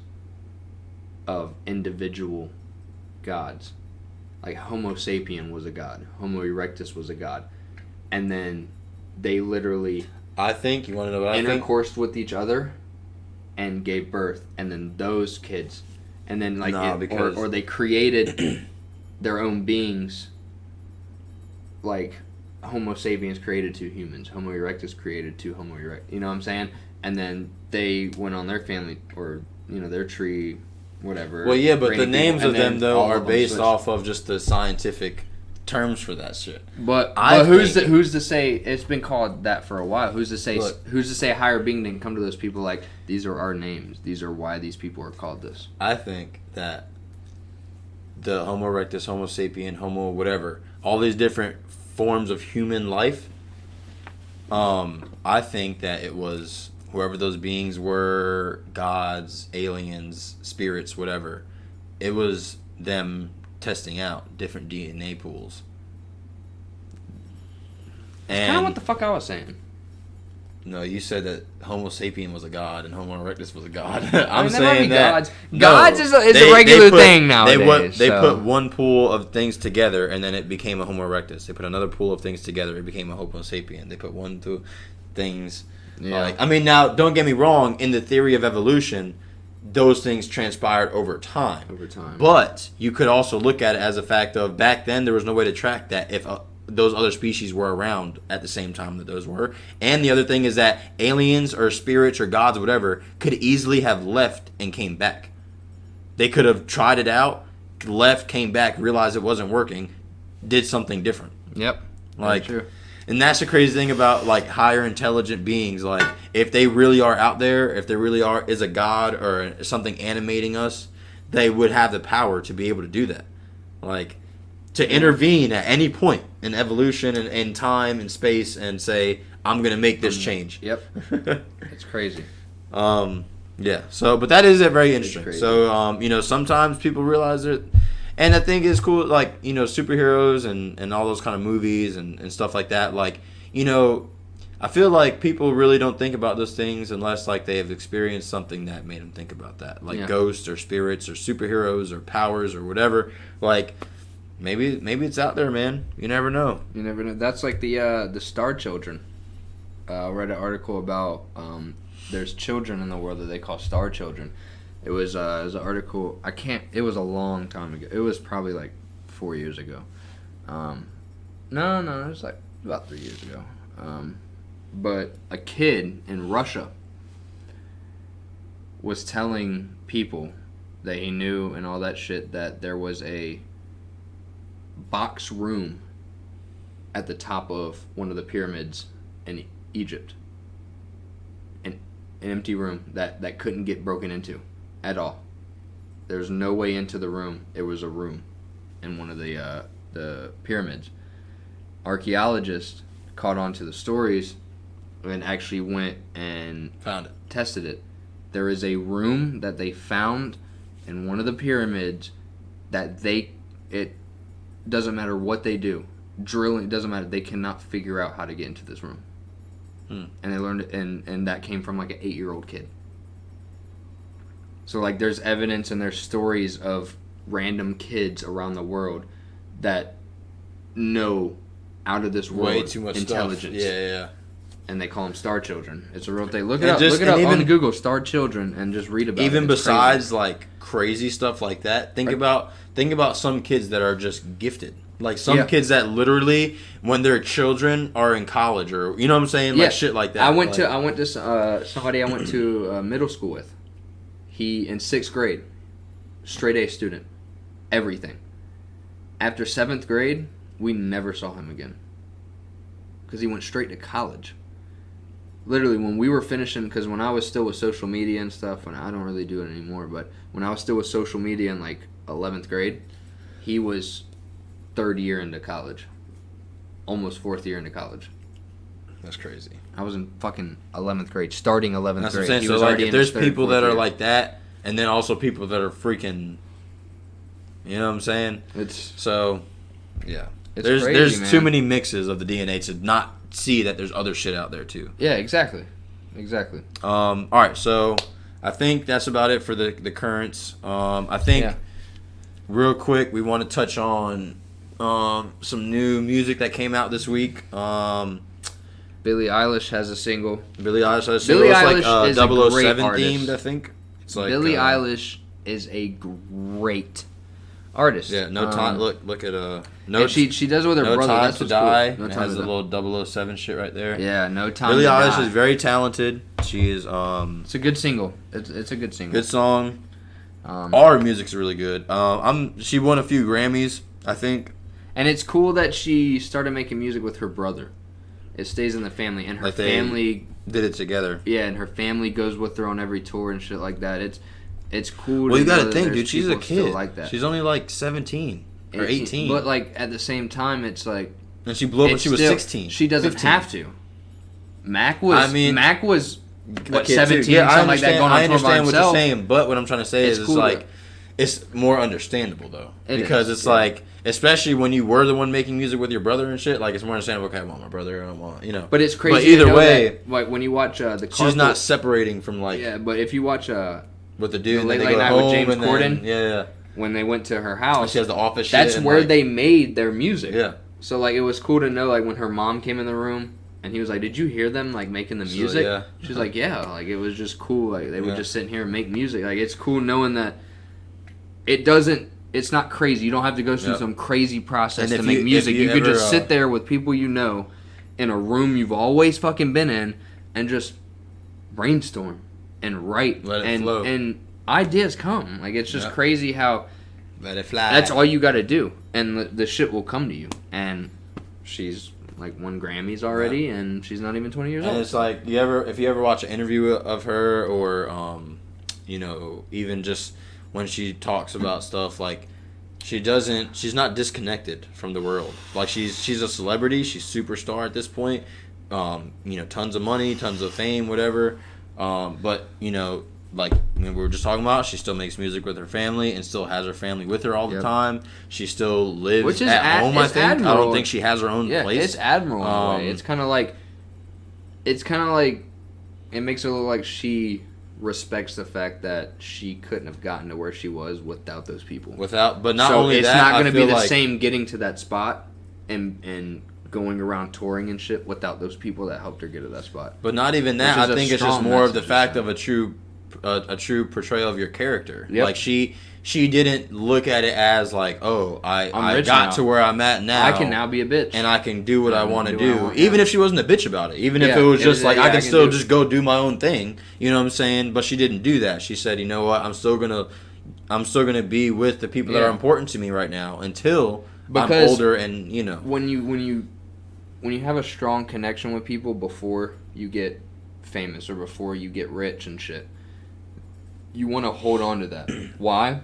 of individual gods? Like Homo sapien was a god, Homo erectus was a god, and then they literally I think you want to know what intercoursed with each other and gave birth, and then those kids, and then like or they created their own beings. Like Homo sapiens created 2 humans, Homo erectus created 2 Homo erectus. You know what I'm saying? And then they went on their family or their tree, whatever. Well, yeah, but the names of them though are based off of just the scientific terms for that shit. But who's to say it's been called that for a while? Who's to say a higher being didn't come to those people like these are our names? These are why these people are called this. I think that the Homo erectus, Homo sapien, Homo whatever, all these different forms of human life. I think that it was whoever those beings were, gods, aliens, spirits, whatever. It was them testing out different DNA pools. That's kind of what the fuck I was saying. No, you said that Homo sapien was a god and Homo erectus was a god. I'm saying that gods is a regular thing nowadays. They put one pool of things together and then it became a Homo erectus. They put another pool of things together, it became a Homo sapien. They put 2 things. Yeah. Now don't get me wrong. In the theory of evolution, those things transpired over time. But you could also look at it as a fact of back then there was no way to track that if those other species were around at the same time that those were. And the other thing is that aliens or spirits or gods or whatever could easily have left and came back. They could have tried it out, left, came back, realized it wasn't working, did something different. Yep. Like, true. And that's the crazy thing about like higher intelligent beings. Like if they really are out there, if there really is a god or something animating us, they would have the power to be able to do that. Like to intervene at any point in evolution and in time and space and say, I'm going to make this change. Yep. It's crazy. Yeah. So, but that is very interesting. So, sometimes people realize that, and I think it's cool, like, superheroes and all those kind of movies and stuff like that. Like, I feel like people really don't think about those things unless, like, they have experienced something that made them think about that. Like ghosts or spirits or superheroes or powers or whatever. Like, maybe it's out there, man. You never know. You never know. That's like the Star Children. I read an article about there's children in the world that they call Star Children. It was an article. It was a long time ago. It was probably like 4 years ago. No, it was like about 3 years ago. But a kid in Russia was telling people that he knew and all that shit that there was a box room at the top of one of the pyramids in Egypt. An empty room that couldn't get broken into at all. There's no way into the room. It was a room in one of the pyramids. Archaeologists caught on to the stories and actually went and found it, tested it. There is a room that they found in one of the pyramids that it doesn't matter what they do, drilling, it doesn't matter, they cannot figure out how to get into this room. And they learned it, and that came from like an 8-year-old kid. So like there's evidence and there's stories of random kids around the world that know out of this world way too much intelligence. Stuff. Yeah. and they call them star children. It's a real thing. Look it And up. just- Look it up and even- on Google, star children, and just read about it. Even It's besides crazy. like crazy stuff like that, think about some kids that are just gifted. Like some kids that literally, when they're children, are in college, or you know what I'm saying, like shit like that. I went to somebody I went to middle school with. He in 6th grade, straight A student, everything. After 7th grade, we never saw him again because he went straight to college. Literally, when we were finishing, because when I was still with social media and stuff, and I don't really do it anymore, but when I was still with social media in like 11th grade, he was 3rd year into college, almost 4th year into college. That's crazy. I was in fucking 11th grade, starting 11th That's grade. what I'm saying. He So was like, already if in there's his 3rd, people 4th that are year. like that, and then also people that are freaking, you know what I'm saying? It's So, yeah. It's There's crazy, man. too many mixes of the DNA to not see that there's other shit out there too. yeah, exactly. All right, so I think that's about it for the currents. I think real quick we want to touch on some new music that came out this week. Billie Eilish has a single. Billie Eilish has a single. Billie It's Eilish like is a great 007 artist. themed, I think. It's like Billie Eilish is a great artist. Yeah, no time. Look at no. And she does it with her No brother. Time That's to what's Die. cool. No And it Time has to the Die. little 007 shit right there. Yeah, No Time Billie to Eilish Die. is very talented. She is It's a good single. It's a good single. good song. All her music's really good. She won a few Grammys, I think. And it's cool that she started making music with her brother. It stays in the family, and her Like they family did it together. Yeah, and her family goes with her on every tour and shit like that. It's cool. Well, you know gotta that think, there's dude. She's a people still kid. like that. She's only like 17 or 18. But like at the same time, it's like And she blew up when it's she was still- 16. She doesn't 15. have to. Mac was. I mean, Mac was what, a kid, 17, too. Yeah, something like that, going on I tour by understand what you're himself. saying, but what I'm trying to say It's is cool it's like it's more understandable though, It because is, it's yeah. like, especially when you were the one making music with your brother and shit, like it's more understandable. Okay, I want my brother, I don't want, you know. But it's crazy. But to either know way, that, like when you watch the she's not Carpool- separating from like Yeah, but if you watch with the dude, The and Late then Late they go Night with home James and then, Corden? yeah. when they went to her And house, she has the office. that's shit and, where like, they made their music. Yeah. So like it was cool to know like when her mom came in the room and he was like, "Did you hear them like making the So, music?" yeah. She's like, "Yeah." Like it was just cool. Like they would Yeah. just sit here and make music. Like it's cool knowing that it doesn't. It's not crazy. You don't have to go through Yeah. some crazy process And to if make you- music. if you You could ever, just sit there with people you know in a room you've always fucking been in and just brainstorm and write Let it and flow. and ideas come. Like it's just Yeah. crazy how Let it fly. that's all you got to do, and the shit will come to you. And she's like won Grammys already, and she's not even 20 years And old. it's like if you ever watch an interview of her, or you know, even just when she talks about stuff, like she's not disconnected from the world. Like she's a celebrity, she's superstar at this point. You know, tons of money, tons of fame, whatever. But you know, like we were just talking about, she still makes music with her family and still has her family with her all the Yep. time. She still lives Which is at home. I it's think. I admirable. don't think she has her own Yeah, place. it's admirable in a way. Um, It's kind of like it makes it look like she respects the fact that she couldn't have gotten to where she was without those people. But not so only it's that, not I going to be feel the like, same getting to that spot and going around touring and shit without those people that helped her get to that spot. But not even that. Which is I a think it's just strong more of the message, fact so. of a true portrayal of your character. Yep. Like she didn't look at it as like, oh, I rich got now. to where I'm at now. I can now be a bitch. and I can do what I want to do what I do, want, even yeah. if she wasn't a bitch about it. Even if Yeah, it was it just is- like yeah, I I can can still do- just go do my own thing. You know what I'm saying? But she didn't do that. She said, you know what? I'm still gonna be with the people that Yeah. are important to me right now until I'm Because older and you know. when you have a strong connection with people before you get famous or before you get rich and shit, you want to hold on to that. Why?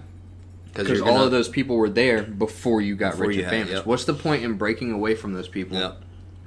Because you're all gonna- of those people were there before you got Before rich you and had- famous. yep. What's the point in breaking away from those people Yep.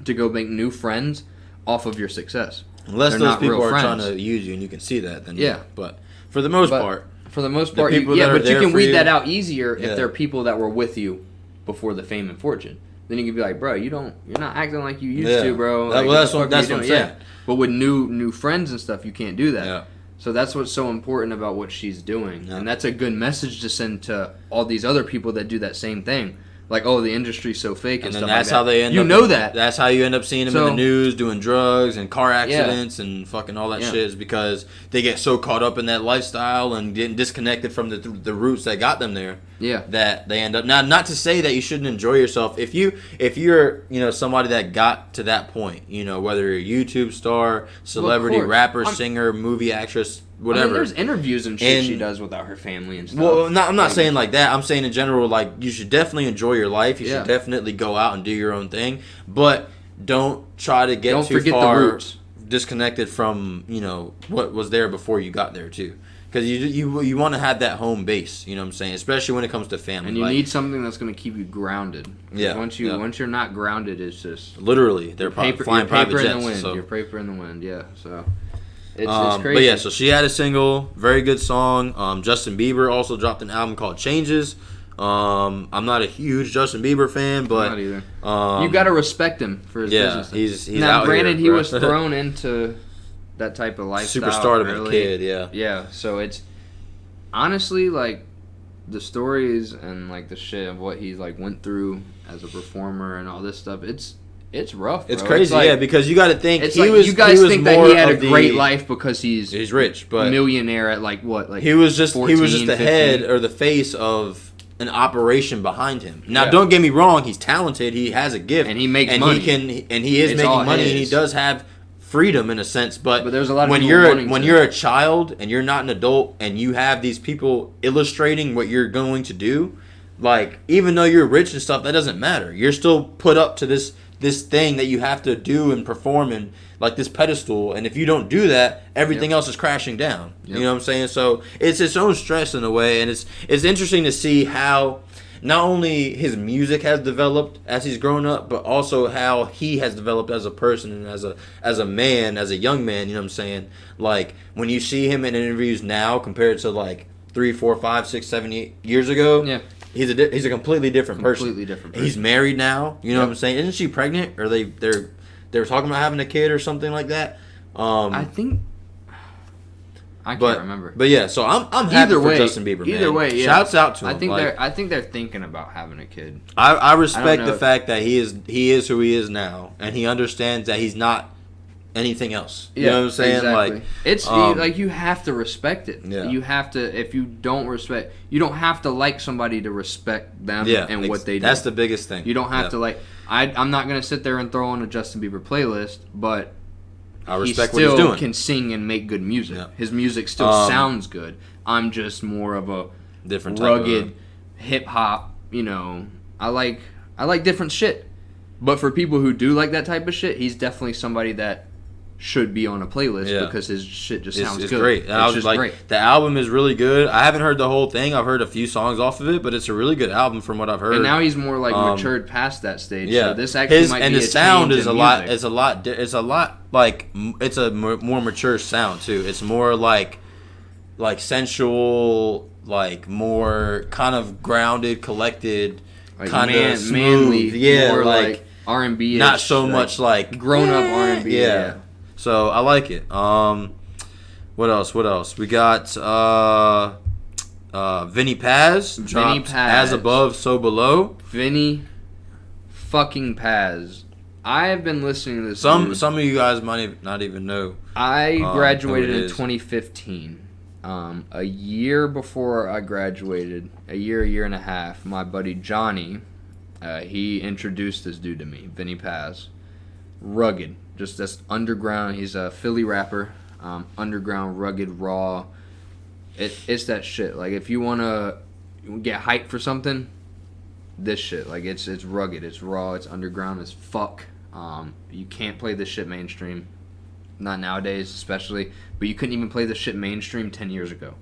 to go make new friends off of your success? Unless They're those not people real are friends. trying to use you and you can see that, then Yeah. But for the most But part, for the most the part, people yeah, that are but you there can for weed you- that out easier Yeah. if they're people that were with you before the fame and fortune. Then you can be like, bro, you're not acting like you used Yeah. to, bro. That- Like, well, that's the what- fuck are that's you what I'm doing? saying. Yeah. But with new friends and stuff, you can't do that. yeah. So that's what's so important about what she's doing. Yeah. And that's a good message to send to all these other people that do that same thing. like, oh, the industry's so fake and And then stuff that's like that. how they end you up. know that. That's how you end up seeing them in the news doing drugs and car accidents and fucking all that shit is because they get so caught up in that lifestyle and getting disconnected from the roots that got them there. Yeah. That they end up now. Not to say that you shouldn't enjoy yourself if you're somebody that got to that point. Whether you're a YouTube star, celebrity, rapper, singer, movie actress. Whatever. I mean, there's interviews and shit she does without her family and stuff. Well, I'm not saying like that. I'm saying in general, like, you should definitely enjoy your life. You should definitely go out and do your own thing. But don't try to get too far the roots. Disconnected from, what was there before you got there, too. Because you want to have that home base, you know what I'm saying? Especially when it comes to family. And you need something that's going to keep you grounded. Yeah. Once you're not grounded, it's just... Literally, they're flying private jets. In the wind. So. Your paper in the wind, yeah. So... It's crazy. But yeah, so she had a single, very good song. Justin Bieber also dropped an album called Changes. I'm not a huge Justin Bieber fan, but I'm not either. You got to respect him for his business. He's now, out granted, here, he was thrown into that type of lifestyle. Superstardom as a kid, yeah. Yeah, so it's honestly like the stories and like the shit of what he's like went through as a performer and all this stuff. It's rough, bro. It's crazy, like, because you got to think you guys think that he had a great life because he's rich, but millionaire at like what? Like he was just 14, the 15? head or the face of an operation behind him. Now, don't get me wrong, he's talented, he has a gift, and he makes money, he is making money, and he does have freedom in a sense. But there's a lot of when you're a child and you're not an adult and you have these people illustrating what you're going to do, like, even though you're rich and stuff, that doesn't matter. You're still put up to this thing that you have to do and perform in, like this pedestal, and if you don't do that, everything else is crashing down. You know what I'm saying? So it's its own stress in a way, and it's interesting to see how not only his music has developed as he's grown up, but also how he has developed as a person and as a man, as a young man. You know what I'm saying? Like, when you see him in interviews now compared to like 3, 4, 5, 6, 7, 8 years ago, he's a completely different person. He's married now. You know what I'm saying? Isn't she pregnant? Or they were talking about having a kid or something like that. I think I can't remember. But yeah, so I'm happy for Justin Bieber. Either man. way, yeah. Shouts out to him. I think they're thinking about having a kid. I respect the fact that he is who he is now, and he understands that he's not anything else. You know what I'm saying? Exactly. Like, it's like, you have to respect it. Yeah. You have to. If you don't respect, you don't have to like somebody to respect them and what they do. That's the biggest thing. You don't have to like. I'm not gonna sit there and throw on a Justin Bieber playlist, but I respect he still what he's doing. Can sing and make good music. Yeah. His music still sounds good. I'm just more of a different rugged hip hop. I like different shit. But for people who do like that type of shit, he's definitely somebody that should be on a playlist because his shit just sounds good. It's great. And I was just like, great. The album is really good. I haven't heard the whole thing. I've heard a few songs off of it, but it's a really good album from what I've heard. And now he's more like matured past that stage. Yeah. So this actually might be the sound is a lot. It's a lot like it's a more mature sound too. It's more like sensual, like more kind of grounded, collected, like kind of smooth. Manly, more like R&B. Not so much like grown up R&B. Yeah. So I like it. What else? We got Vinny Paz. Vinny Paz. As Above, So Below. Vinny fucking Paz. I have been listening to this. Some of you guys might not even know. I graduated in 2015. A year before I graduated, a year and a half, my buddy Johnny, he introduced this dude to me, Vinny Paz. Rugged. Just this underground. He's a Philly rapper. Underground, rugged, raw. It's that shit. Like, if you want to get hyped for something, this shit. Like, it's rugged. It's raw. It's underground as fuck. You can't play this shit mainstream. Not nowadays, especially. But you couldn't even play this shit mainstream 10 years ago.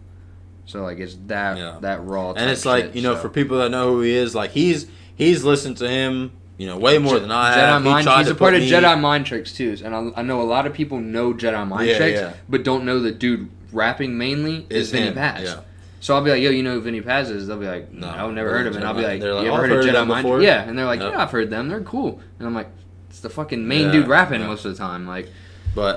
So, like, it's that raw type and it's like, shit, for people that know who he is, like, he's listened to him, way more than I have. He's a part of Jedi Mind Tricks too, and I know a lot of people know Jedi Mind Tricks, but don't know that dude rapping mainly is Vinny Paz. Yeah. So I'll be like, yo, you know who Vinny Paz is? They'll be like, no, I've never heard of him. And I'll be like, you ever heard of Jedi Mind Tricks? Yeah, and they're like, yeah, I've heard them. They're cool. And I'm like, it's the fucking main dude rapping most of the time. Like, but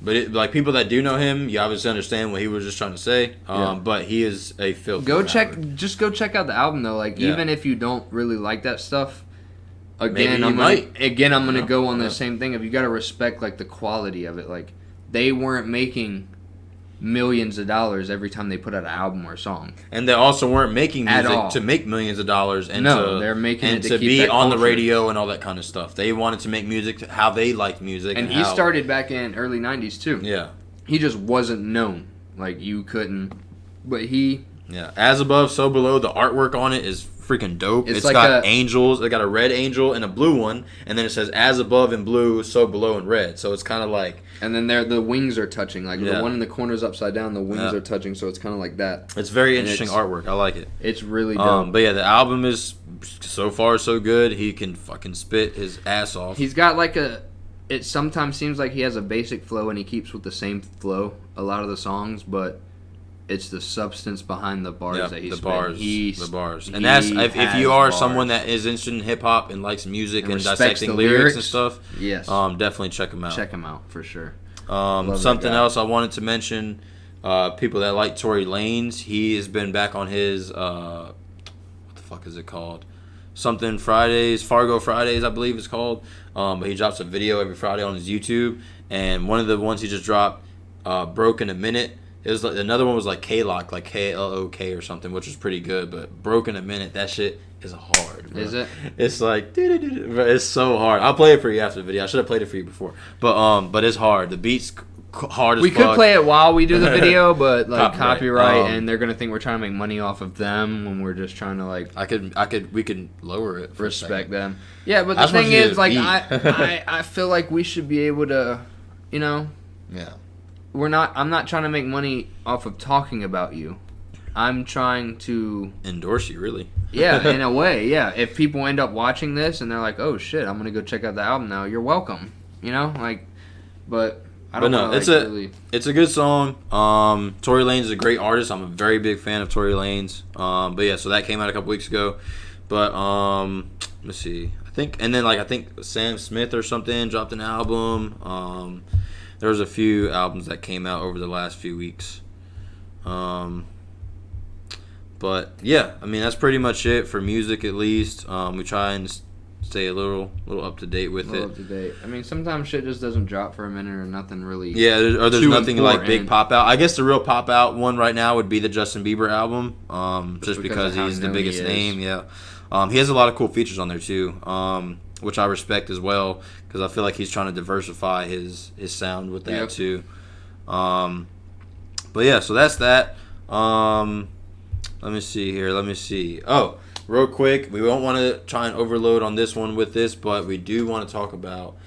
But like people that do know him, you obviously understand what he was just trying to say. But he is a filthy rapper. Go check out the album though. Like even if you don't really like that stuff, again I'm gonna go on the same thing. If you gotta respect like the quality of it, like they weren't making millions of dollars every time they put out an album or a song, and they also weren't making music to make millions of dollars, and they're making it to be on the radio and all that kind of stuff. They wanted to make music how they liked music, and he started back in early '90s too. Yeah, he just wasn't known. Like you couldn't, but he. Yeah, As Above, So Below. The artwork on it is freaking dope. It's like got angels. It got a red angel and a blue one, and then it says As Above in blue, So Below in red. So it's kind of like. And then the wings are touching. Like the one in the corner is upside down. The wings are touching, so it's kind of like that. It's very interesting artwork. I like it. It's really dope. But yeah, the album is so far so good. He can fucking spit his ass off. He's got like it sometimes seems like he has a basic flow and he keeps with the same flow a lot of the songs, but it's the substance behind the bars that he's the bars. And that's if you are someone that is interested in hip hop and likes music and dissecting lyrics and stuff. Yes, definitely check him out. Check him out for sure. Something else I wanted to mention: people that like Tory Lanez. He has been back on his what the fuck is it called? Something Fridays, Fargo Fridays, I believe it's called. But he drops a video every Friday on his YouTube, and one of the ones he just dropped, Broke in a Minute. It was like, another one was like K-Lock, like K-L-O-K or something, which was pretty good. But Broke in a Minute, that shit is hard, bro. Is it? It's like, it's so hard. I'll play it for you after the video. I should have played it for you before. But it's hard. The beat's hard as fuck. We could play it while we do the video, but like copyright, and they're gonna think we're trying to make money off of them when we're just trying to like. We could lower it. Respect them. Yeah, but the thing is, like, I feel like we should be able to, you know. Yeah. I'm not trying to make money off of talking about you. I'm trying to endorse you, really. Yeah, in a way, yeah. If people end up watching this and they're like, "Oh shit, I'm gonna go check out the album now," you're welcome. You know, like, but I don't know. It's a good song. Tory Lanez is a great artist. I'm a very big fan of Tory Lanez. But yeah, so that came out a couple weeks ago. But let's see. I think Sam Smith or something dropped an album. There was a few albums that came out over the last few weeks. But yeah, I mean that's pretty much it for music, at least. We try and stay a little up to date with it. Up to date. I mean, sometimes shit just doesn't drop for a minute or nothing really. Yeah, there's nothing like big pop out. I guess the real pop out one right now would be the Justin Bieber album. Just because he's the biggest name. Yeah. He has a lot of cool features on there too, which I respect as well because I feel like he's trying to diversify his sound with that too. But yeah, so that's that. Let me see here. Oh, real quick, we don't want to try and overload on this one with this, but we do want to talk about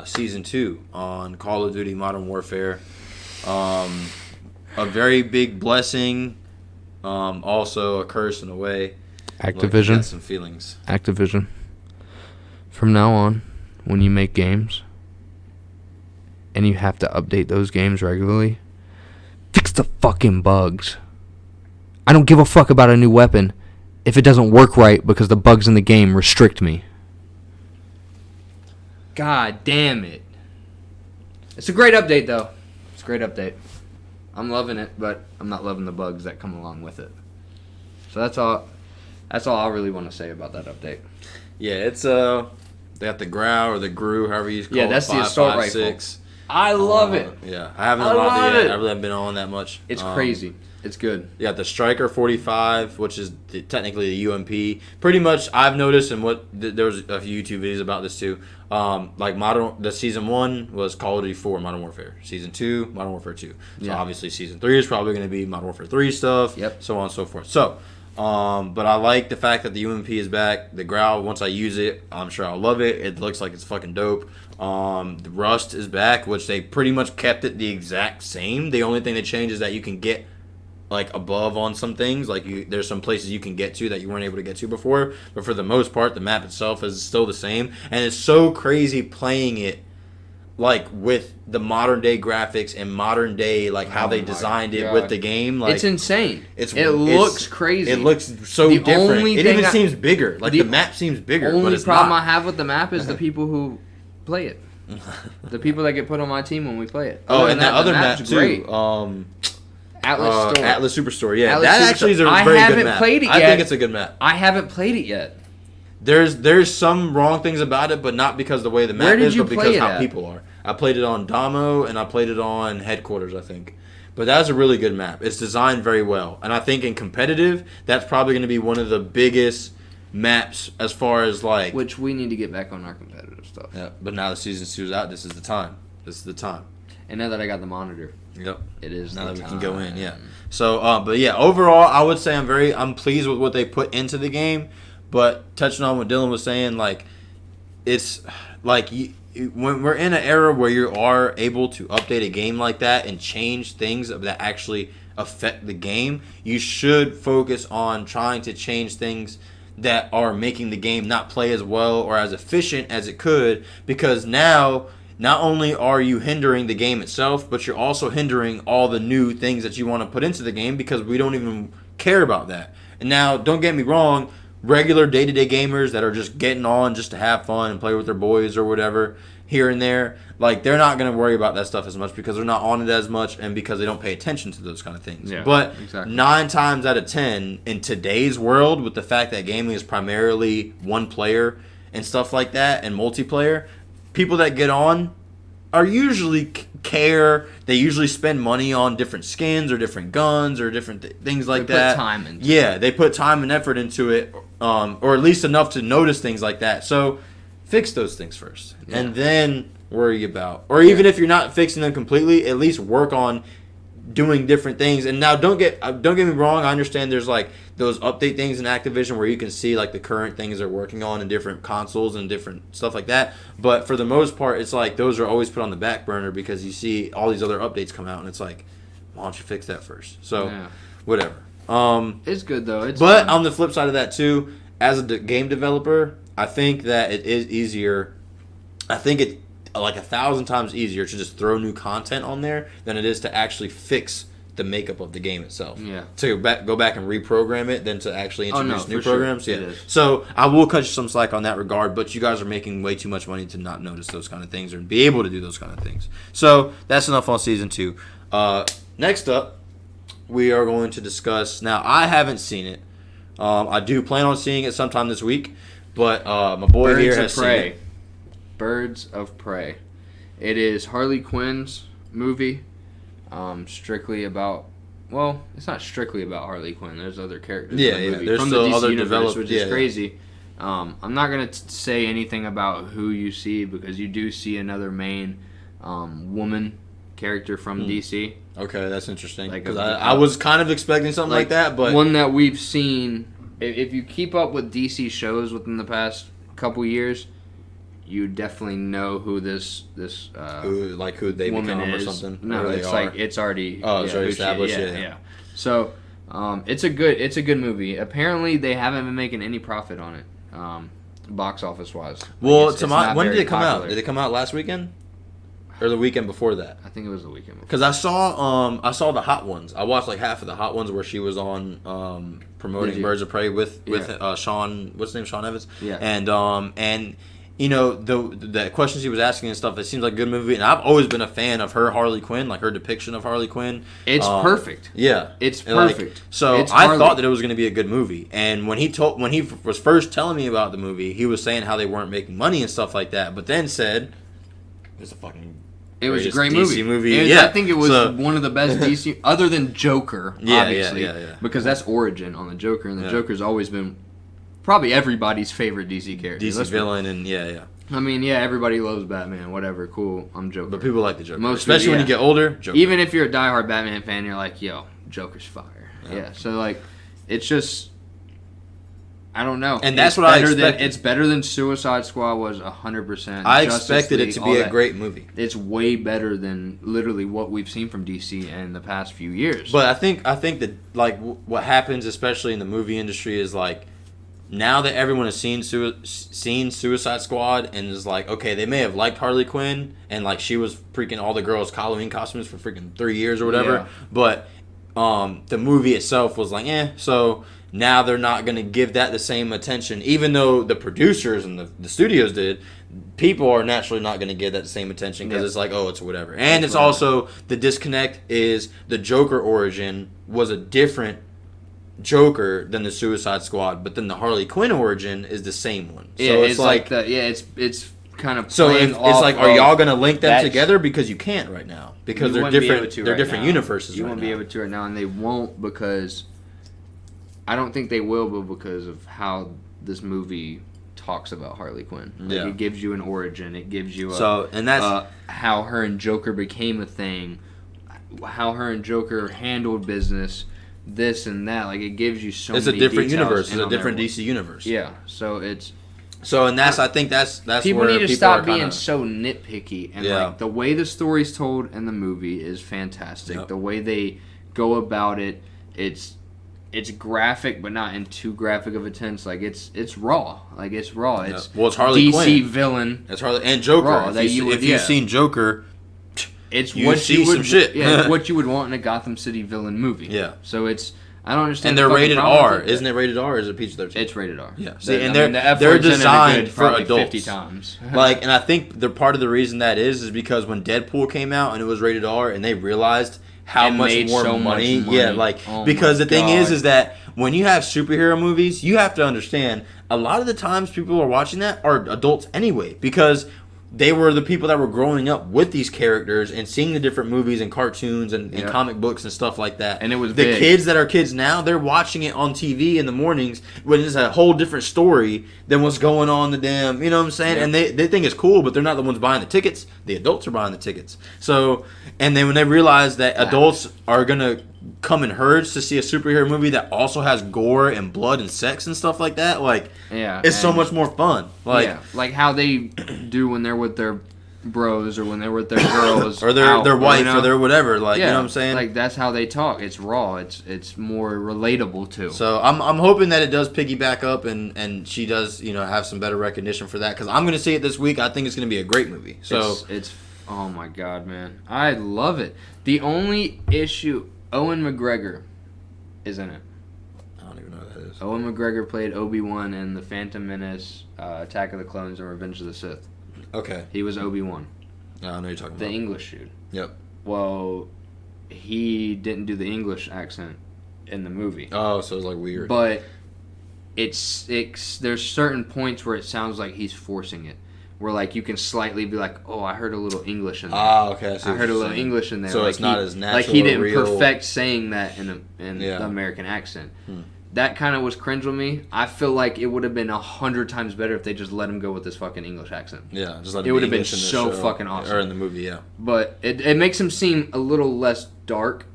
Season 2 on Call of Duty Modern Warfare. A very big blessing, also a curse in a way. Activision. Got some feelings. Activision. From now on, when you make games and you have to update those games regularly, fix the fucking bugs. I don't give a fuck about a new weapon if it doesn't work right because the bugs in the game restrict me. God damn it. It's a great update, though. It's a great update. I'm loving it, but I'm not loving the bugs that come along with it. So that's all I really want to say about that update. Yeah, it's they got the Grow or the Grew, however you call it. Yeah, that's the assault rifle. I love it. Yeah, I haven't unlocked it yet. I really haven't been on that much. It's crazy. It's good. Yeah, the Striker 45, which is technically the UMP. Pretty much, I've noticed, and there was a few YouTube videos about this too. The Season 1 was Call of Duty 4 Modern Warfare. Season 2, Modern Warfare 2. So obviously Season 3 is probably going to be Modern Warfare 3 stuff. Yep. So on and so forth. So, but I like the fact that the UMP is back. The Growl, once I use it, I'm sure I'll love it. It looks like it's fucking dope. The Rust is back, which they pretty much kept it the exact same. The only thing they changed is that you can get like above on some things, there's some places you can get to that you weren't able to get to before, but for the most part the map itself is still the same, and it's so crazy playing it like with the modern day graphics and modern day how they designed it with the game. Like, it's insane. It looks crazy. It looks so different. It even seems bigger. The map seems bigger. Only problem I have with the map is the people who play it. The people that get put on my team when we play it. Oh, and that other map's map too. great. Atlas Store. Atlas Superstore. Yeah, Atlas that Superstore. actually is a I very good haven't map. played it I yet. think it's a good map. I haven't played it yet. There's some wrong things about it, but not because of the way the map Where did is, you but play because it how at? people are. I played it on Damo and I played it on Headquarters, I think. But that's a really good map. It's designed very well, and I think in competitive, that's probably going to be one of the biggest maps as far as like. Which we need to get back on our competitive stuff. Yeah, but now the season 2 is out. This is the time. And now that I got the monitor, Yep. it is Now the that we time. can go in, yeah. So, but yeah, overall, I would say I'm pleased with what they put into the game. But touching on what Dylan was saying, like, it's like when we're in an era where you are able to update a game like that and change things that actually affect the game, you should focus on trying to change things that are making the game not play as well or as efficient as it could, because now not only are you hindering the game itself, but you're also hindering all the new things that you want to put into the game because we don't even care about that. And now, don't get me wrong, regular day-to-day gamers that are just getting on just to have fun and play with their boys or whatever here and there, like, they're not going to worry about that stuff as much because they're not on it as much and because they don't pay attention to those kind of things. Yeah, but exactly. 9 times out of 10 in today's world, with the fact that gaming is primarily one player and stuff like that and multiplayer, people that get on are usually care. They usually spend money on different skins or different guns or different things like They that. put time into Yeah, they put time and effort into it, or at least enough to notice things like that. So fix those things first, and then worry about. Or even if you're not fixing them completely, at least work on doing different things. And now, don't get me wrong. I understand there's like those update things in Activision where you can see like the current things they're working on in different consoles and different stuff like that. But for the most part, it's like those are always put on the back burner because you see all these other updates come out, and it's like, why don't you fix that first? So, whatever. It's good though. But on the flip side of that too, as a game developer, I think that it is easier. I think it's like 1,000 times easier to just throw new content on there than it is to actually fix the makeup of the game itself. Yeah. To go back and reprogram it than to actually introduce new for sure. programs. Yeah. It is. So I will cut you some slack on that regard, but you guys are making way too much money to not notice those kind of things or be able to do those kind of things. So that's enough on season 2. Next up, we are going to discuss. Now, I haven't seen it. I do plan on seeing it sometime this week, but my boy here has seen it. Birds of Prey. It is Harley Quinn's movie. Strictly about. Well, it's not strictly about Harley Quinn. There's other characters in the movie There's from still the DC other universe, developed, which is crazy. I'm not gonna say anything about who you see because you do see another main woman character from DC. Okay, that's interesting. Like Because I was kind of expecting something like that, but one that we've seen. If you keep up with DC shows within the past couple years, you definitely know who this who they woman become is. or something. No, or it's like it's already it's already who she- established. Yeah. So it's a good movie. Apparently they haven't been making any profit on it, box office wise. Well, it's not when did very it come popular. out? Did it come out last weekend or the weekend before that? I think it was the weekend before. Because I saw the Hot Ones. I watched like half of the Hot Ones where she was on promoting Birds of Prey with Sean. What's his name? Sean Evans. Yeah. And you know, the questions he was asking and stuff, it seems like a good movie. And I've always been a fan of her Harley Quinn, like her depiction of Harley Quinn. It's perfect. Yeah, It's like, perfect. so It's I Harley. thought that it was going to be a good movie. And when he was first telling me about the movie, he was saying how they weren't making money and stuff like that. But then said, "It's a fucking." It was a great DC movie. Yeah, I think it was one of the best DC, other than Joker, obviously. Yeah. Because that's origin on the Joker, and the Joker's always been probably everybody's favorite DC character. DC villain, and yeah. I mean, everybody loves Batman, whatever, cool, I'm Joker. But people like the Joker. Most especially when you get older, Joker. Even if you're a diehard Batman fan, you're like, yo, Joker's fire. Yeah, so like, it's just, I don't know. And that's what I expected. It's better than Suicide Squad was 100%. I expected it to be a great movie. It's way better than literally what we've seen from DC in the past few years. But I think that like what happens, especially in the movie industry, is like now that everyone has seen Suicide Squad and is like, okay, they may have liked Harley Quinn and like she was freaking all the girls' Halloween costumes for freaking 3 years or whatever, but the movie itself was like, so now they're not going to give that the same attention, even though the producers and the studios did. People are naturally not going to give that the same attention because it's like, oh, it's whatever. And it's also the disconnect is the Joker origin was a different Joker than the Suicide Squad, but then the Harley Quinn origin is the same one. So yeah, it's like that. Yeah, it's kind of so it's like, are y'all going to link them together? Because you can't right now because they're different. They're different universes. You won't be able to right now, and they won't because I don't think they will, but because of how this movie talks about Harley Quinn. Like, it gives you an origin. It gives you how her and Joker became a thing, how her and Joker handled business, this and that. Like, it gives you so many details. It's a different universe. It's a different DC universe. Yeah, so it's... So, and I think that's people where need to people stop being so nitpicky. And, Yeah. like, the way the story's told in the movie is fantastic. Yep. The way they go about it, it's graphic, but not in too graphic of a sense. Like it's raw. Like it's raw. It's it's Harley DC Quinn. Villain. It's Harley and Joker. Raw, If you've seen Joker, it's you what see you would, some shit. Yeah, it's what you would want in a Gotham City villain movie. Yeah. So it's I don't understand. And they're rated R, isn't it? Rated R or is it PG-13? It's rated R. Yeah. See, and the they're designed for adults. adults. 50 times. Like, and I think the part of the reason that is because when Deadpool came out and it was rated R, and they realized how much more money. Yeah, like because the thing is that when you have superhero movies, you have to understand a lot of the times people are watching that are adults anyway because they were the people that were growing up with these characters and seeing the different movies and cartoons and comic books and stuff like that. And it was the kids that are kids now, they're watching it on TV in the mornings when it's a whole different story than what's going on to them. You know what I'm saying? Yeah. And they think it's cool, but they're not the ones buying the tickets. The adults are buying the tickets. So, and then when they realize that adults are going to come in herds to see a superhero movie that also has gore and blood and sex and stuff like that, like, it's so much more fun. Like, like how they do when they're with their bros or when they're with their girls or their wife or their whatever. Like, you know what I'm saying? Like, that's how they talk. It's raw. It's more relatable too. So I'm hoping that it does piggyback up and she does have some better recognition for that because I'm gonna see it this week. I think it's gonna be a great movie. So it's oh my god, man, I love it. The only issue. Owen McGregor is in it. I don't even know who that is. Owen McGregor played Obi-Wan in The Phantom Menace, Attack of the Clones, and Revenge of the Sith. Okay. He was Obi-Wan. Yeah, I know you're talking about. The English dude. Yep. Well, he didn't do the English accent in the movie. Oh, so it's like weird. But it's there's certain points where it sounds like he's forcing it. Where, like, you can slightly be like, oh, I heard a little English in there. Ah, okay. I heard a little English in there. So like it's not as natural. Like, he didn't real... perfect saying that in the American accent. That kind of was cringe with me. I feel like it would have been 100 times better if they just let him go with this fucking English accent. Yeah, just let him. It would have been so fucking awesome. Or in the movie, yeah. But it makes him seem a little less dark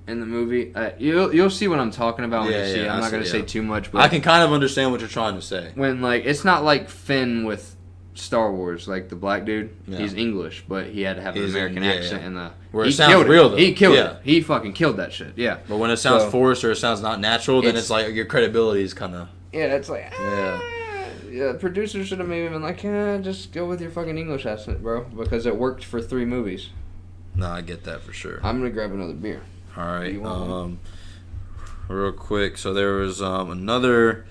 in the movie. You'll see what I'm talking about when you see it. I'm not going to say too much. But I can kind of understand what you're trying to say. When, like, it's not like Finn with Star Wars, like the black dude. Yeah. He's English, but he had to have an American accent in the. Where it sounds real though. He killed it. He fucking killed that shit. Yeah. But when it sounds forced or it sounds not natural, then it's like your credibility is kind of. Yeah, it's like. Yeah. Producers should have maybe been like, just go with your fucking English accent, bro, because it worked for 3 movies. No, I get that for sure. I'm gonna grab another beer. All right. Real quick. So there was another.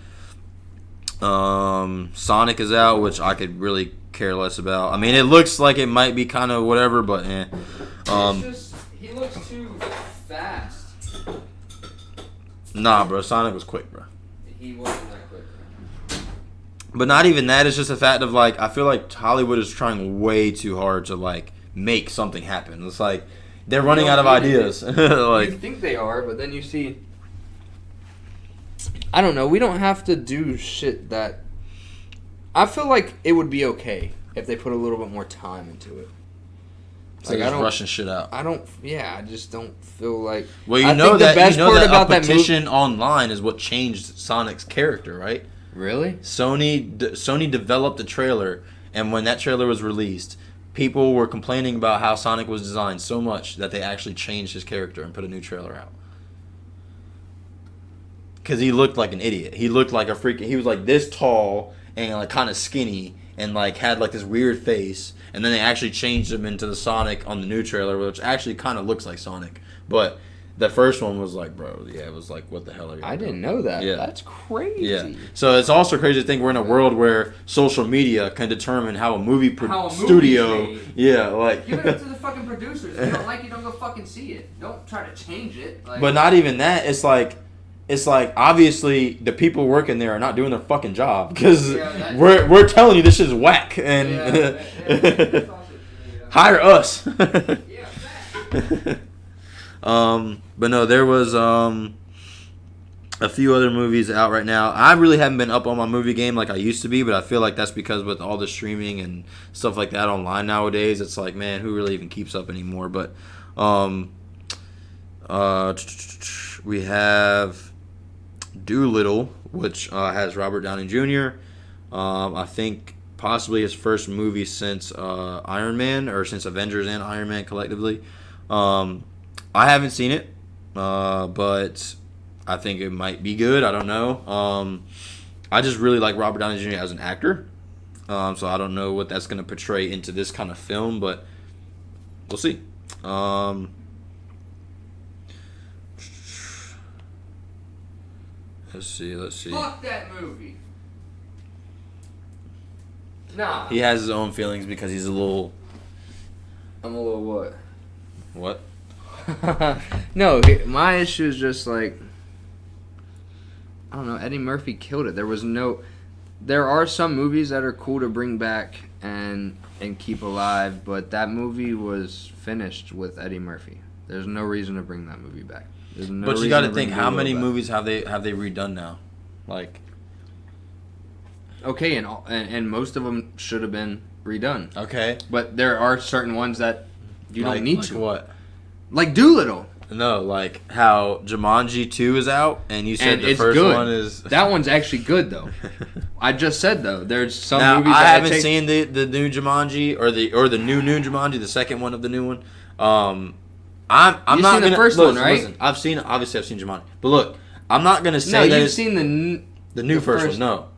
Sonic is out, which I could really care less about. I mean, it looks like it might be kind of whatever, but he looks too fast. Nah, bro, Sonic was quick, bro. He wasn't that quick, bro. But not even that. It's just a fact of, like, I feel like Hollywood is trying way too hard to, like, make something happen. It's like they're running out of ideas. Like, you think they are, but then you see. I don't know. We don't have to do shit that. I feel like it would be okay if they put a little bit more time into it. Like, just rushing shit out. I don't. Yeah, I just don't feel like. Well, you know that a petition online is what changed Sonic's character, right? Really? Sony developed a trailer, and when that trailer was released, people were complaining about how Sonic was designed so much that they actually changed his character and put a new trailer out. Because he looked like an idiot. He looked like a freaking. He was like this tall and like kind of skinny and like had like this weird face. And then they actually changed him into the Sonic on the new trailer, which actually kind of looks like Sonic. But The first one was like, bro, yeah, it was like, what the hell are you I doing? didn't know that. Yeah. That's crazy. Yeah. So it's also crazy to think we're in a world where social media can determine how a movie studio. Made. Yeah, like. Give it up to the fucking producers. If you don't like it, don't go fucking see it. Don't try to change it. Like, but not even that. It's like obviously the people working there are not doing their fucking job because we're telling you this is whack and hire us. But no, there was a few other movies out right now. I really haven't been up on my movie game like I used to be, but I feel like that's because with all the streaming and stuff like that online nowadays, it's like, man, who really even keeps up anymore? But we have Doolittle, which has Robert Downey Jr. I think possibly his first movie since Iron Man, or since Avengers and Iron Man collectively. I haven't seen it, but I think it might be good. I don't know. I just really like Robert Downey Jr. as an actor, so I don't know what that's going to portray into this kind of film, but we'll see. Let's see. Fuck that movie. Nah. He has his own feelings because he's a little... I'm a little what? What? No, my issue is just like, I don't know, Eddie Murphy killed it. There are some movies that are cool to bring back and keep alive, but that movie was finished with Eddie Murphy. There's no reason to bring that movie back. But you got to think, how many movies have they redone now? Like, okay, and most of them should have been redone. Okay, but there are certain ones that you don't need to. What? Like Doolittle. No, like how Jumanji 2 is out, and you said the first one is... That one's actually good, though. I just said, though, there's some movies I that haven't seen the new Jumanji, or the new Jumanji, the second one of the new one. I'm not seen the first one, right? Listen, I've seen Jumanji, but look, I'm not gonna say that you've seen the new first one. No,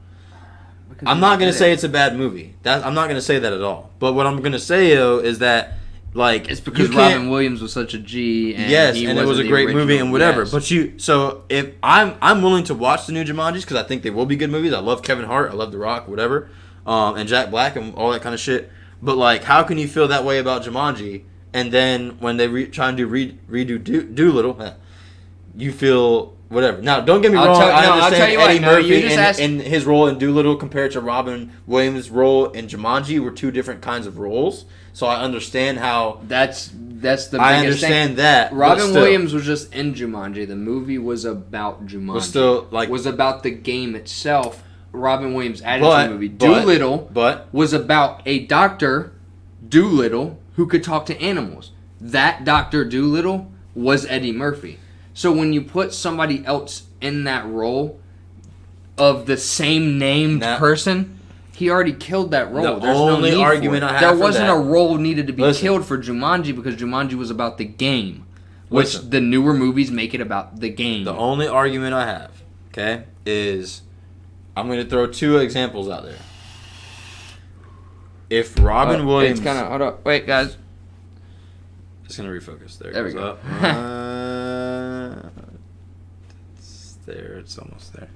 I'm not gonna say it's a bad movie. I'm not gonna say that at all. But what I'm gonna say though is that, like, it's because Robin Williams was such a G. And yes, and it was a great movie and whatever. Yes. But so if I'm willing to watch the new Jumanjis because I think they will be good movies. I love Kevin Hart, I love The Rock, whatever, and Jack Black and all that kind of shit. But like, how can you feel that way about Jumanji? And then when they try and redo Doolittle, you feel whatever. Now, don't get me wrong. I understand Eddie Murphy and his role in Doolittle compared to Robin Williams' role in Jumanji were two different kinds of roles. So I understand how. That's the biggest thing. I understand that. Robin Williams was just in Jumanji. The movie was about Jumanji. Was about the game itself. Robin Williams added to the movie. Doolittle was about a Dr. Doolittle who could talk to animals. That Dr. Doolittle was Eddie Murphy. So when you put somebody else in that role of the same named person, he already killed that role. The only argument I have there wasn't a role needed to be killed for Jumanji because Jumanji was about the game, which the newer movies make it about the game. The only argument I have, okay, is I'm going to throw two examples out there. If Robin Williams... It's kind of... Hold up. Wait, guys. Just going to refocus. There we go. It's there. It's almost there.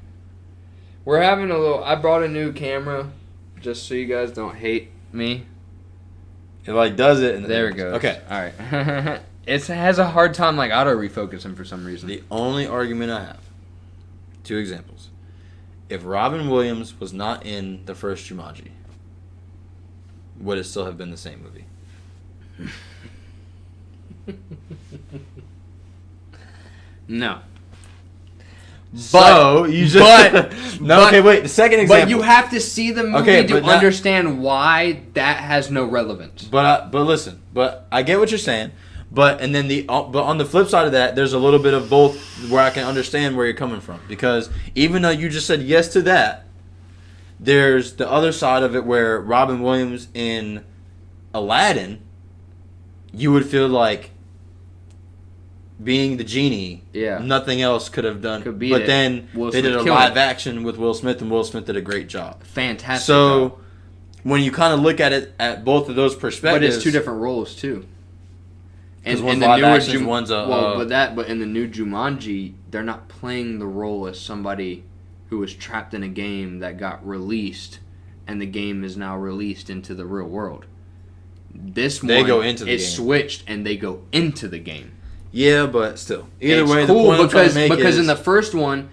We're having a little... I brought a new camera just so you guys don't hate me. It like does it. And there it goes. Okay. All right. It has a hard time like auto-refocusing for some reason. The only argument I have, two examples. If Robin Williams was not in the first Jumanji, would it still have been the same movie? No. So you just okay. Wait, the second example. But you have to see the movie to understand why that has no relevance. But listen. But I get what you're saying. But on the flip side of that, there's a little bit of both where I can understand where you're coming from, because even though you just said yes to that, there's the other side of it where Robin Williams in Aladdin, you would feel like being the genie, nothing else could have done. But then they did a live action with Will Smith, and Will Smith did a great job. Fantastic. So when you kind of look at it at both of those perspectives, but it's two different roles too. Because one's in the live newer actions, one's a... but in the new Jumanji, they're not playing the role as somebody who was trapped in a game that got released, and the game is now released into the real world. This one, they go into the game. It's switched, and they go into the game. Yeah, but still. Either it's way, cool the point I'm trying to make because is... in the first one,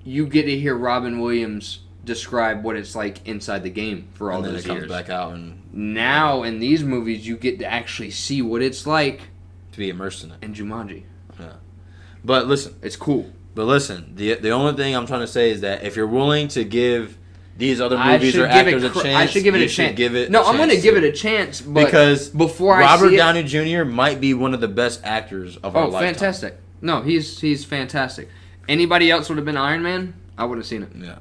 you get to hear Robin Williams describe what it's like inside the game for all those years. And then it comes back out. And now, in these movies, you get to actually see what it's like to be immersed in it. In Jumanji. Yeah. But listen. It's cool. But listen, the only thing I'm trying to say is that if you're willing to give these other movies or actors a chance, I should give it a chance. I'm going to give it a chance, but because before Robert I see Downey Jr. might be one of the best actors of our lifetime. Oh, fantastic. No, he's fantastic. Anybody else would have been Iron Man? I would have seen it. Yeah.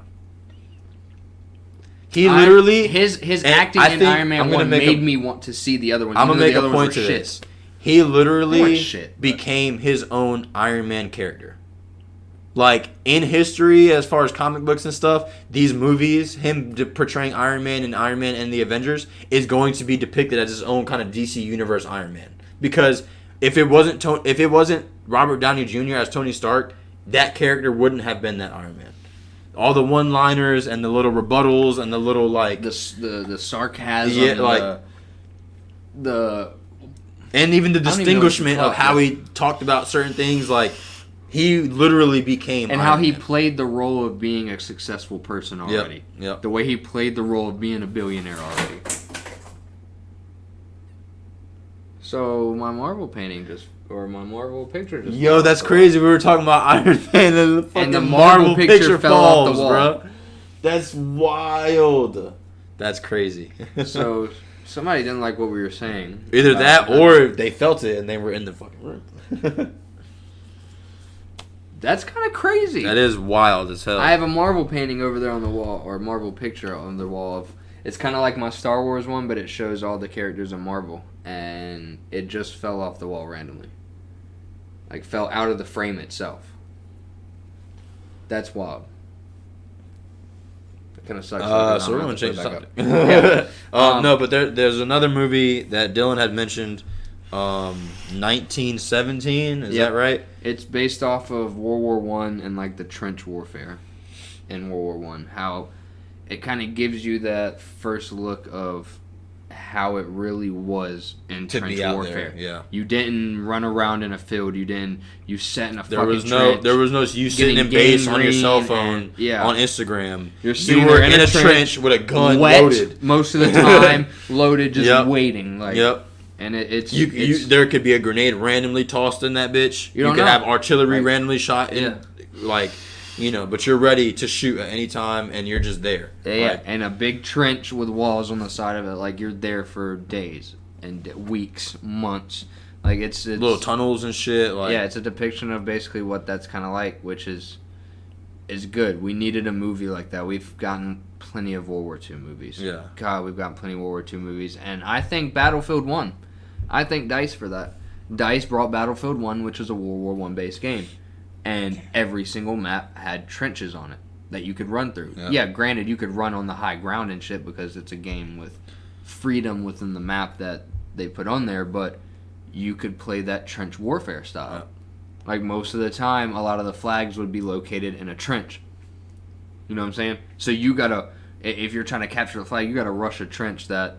He literally... His acting in Iron Man 1 made me want to see the other ones. I'm going to make a point to this. He literally became his own Iron Man character. Like, in history, as far as comic books and stuff, these movies, him portraying Iron Man and the Avengers, is going to be depicted as his own kind of DC Universe Iron Man. Because if it wasn't Robert Downey Jr. as Tony Stark, that character wouldn't have been that Iron Man. All the one-liners and the little rebuttals and the little, like... The sarcasm. Yeah, like... And even the distinguishment of how he talked about certain things, like... He literally became and Iron how he Man. Played the role of being a successful person already. Yep. The way he played the role of being a billionaire already. So my Marvel picture just... Yo, that's crazy. We were talking about Iron Man and the fucking Marvel picture fell off the wall. Bro. That's wild. That's crazy. So somebody didn't like what we were saying. Either that or they felt it and they were in the fucking room. That's kind of crazy. That is wild as hell. I have a Marvel painting over there on the wall, or a Marvel picture on the wall of... It's kind of like my Star Wars one, but it shows all the characters of Marvel. And it just fell off the wall randomly. Like, fell out of the frame itself. That's wild. That kind of sucks. So we're going to change the subject. Yeah. No, but there's another movie that Dylan had mentioned... 1917, is that right? It's based off of World War One and like the trench warfare in World War One. How it kind of gives you that first look of how it really was in trench warfare. There, yeah. You didn't run around in a field. You sat in a there fucking was trench. There was no you sitting in base on your cell phone on Instagram. You were in a trench with a gun wet loaded most of the time, loaded, just waiting. Like, and it's there could be a grenade randomly tossed in that bitch. You could have artillery randomly shot in, but you're ready to shoot at any time, and you're just there. Yeah, and a big trench with walls on the side of it, like you're there for days and weeks, months. Like it's little tunnels and shit. Like it's a depiction of basically what that's kind of like, which is good. We needed a movie like that. We've gotten plenty of World War II movies. Yeah, God, we've gotten plenty of World War II movies, and I think Battlefield 1. I thank DICE for that. DICE brought Battlefield 1, which was a World War 1 based game. And every single map had trenches on it that you could run through. Yeah, granted, you could run on the high ground and shit because it's a game with freedom within the map that they put on there, but you could play that trench warfare style. Yeah. Like most of the time, a lot of the flags would be located in a trench. You know what I'm saying? So you gotta, if you're trying to capture the flag, you gotta rush a trench that...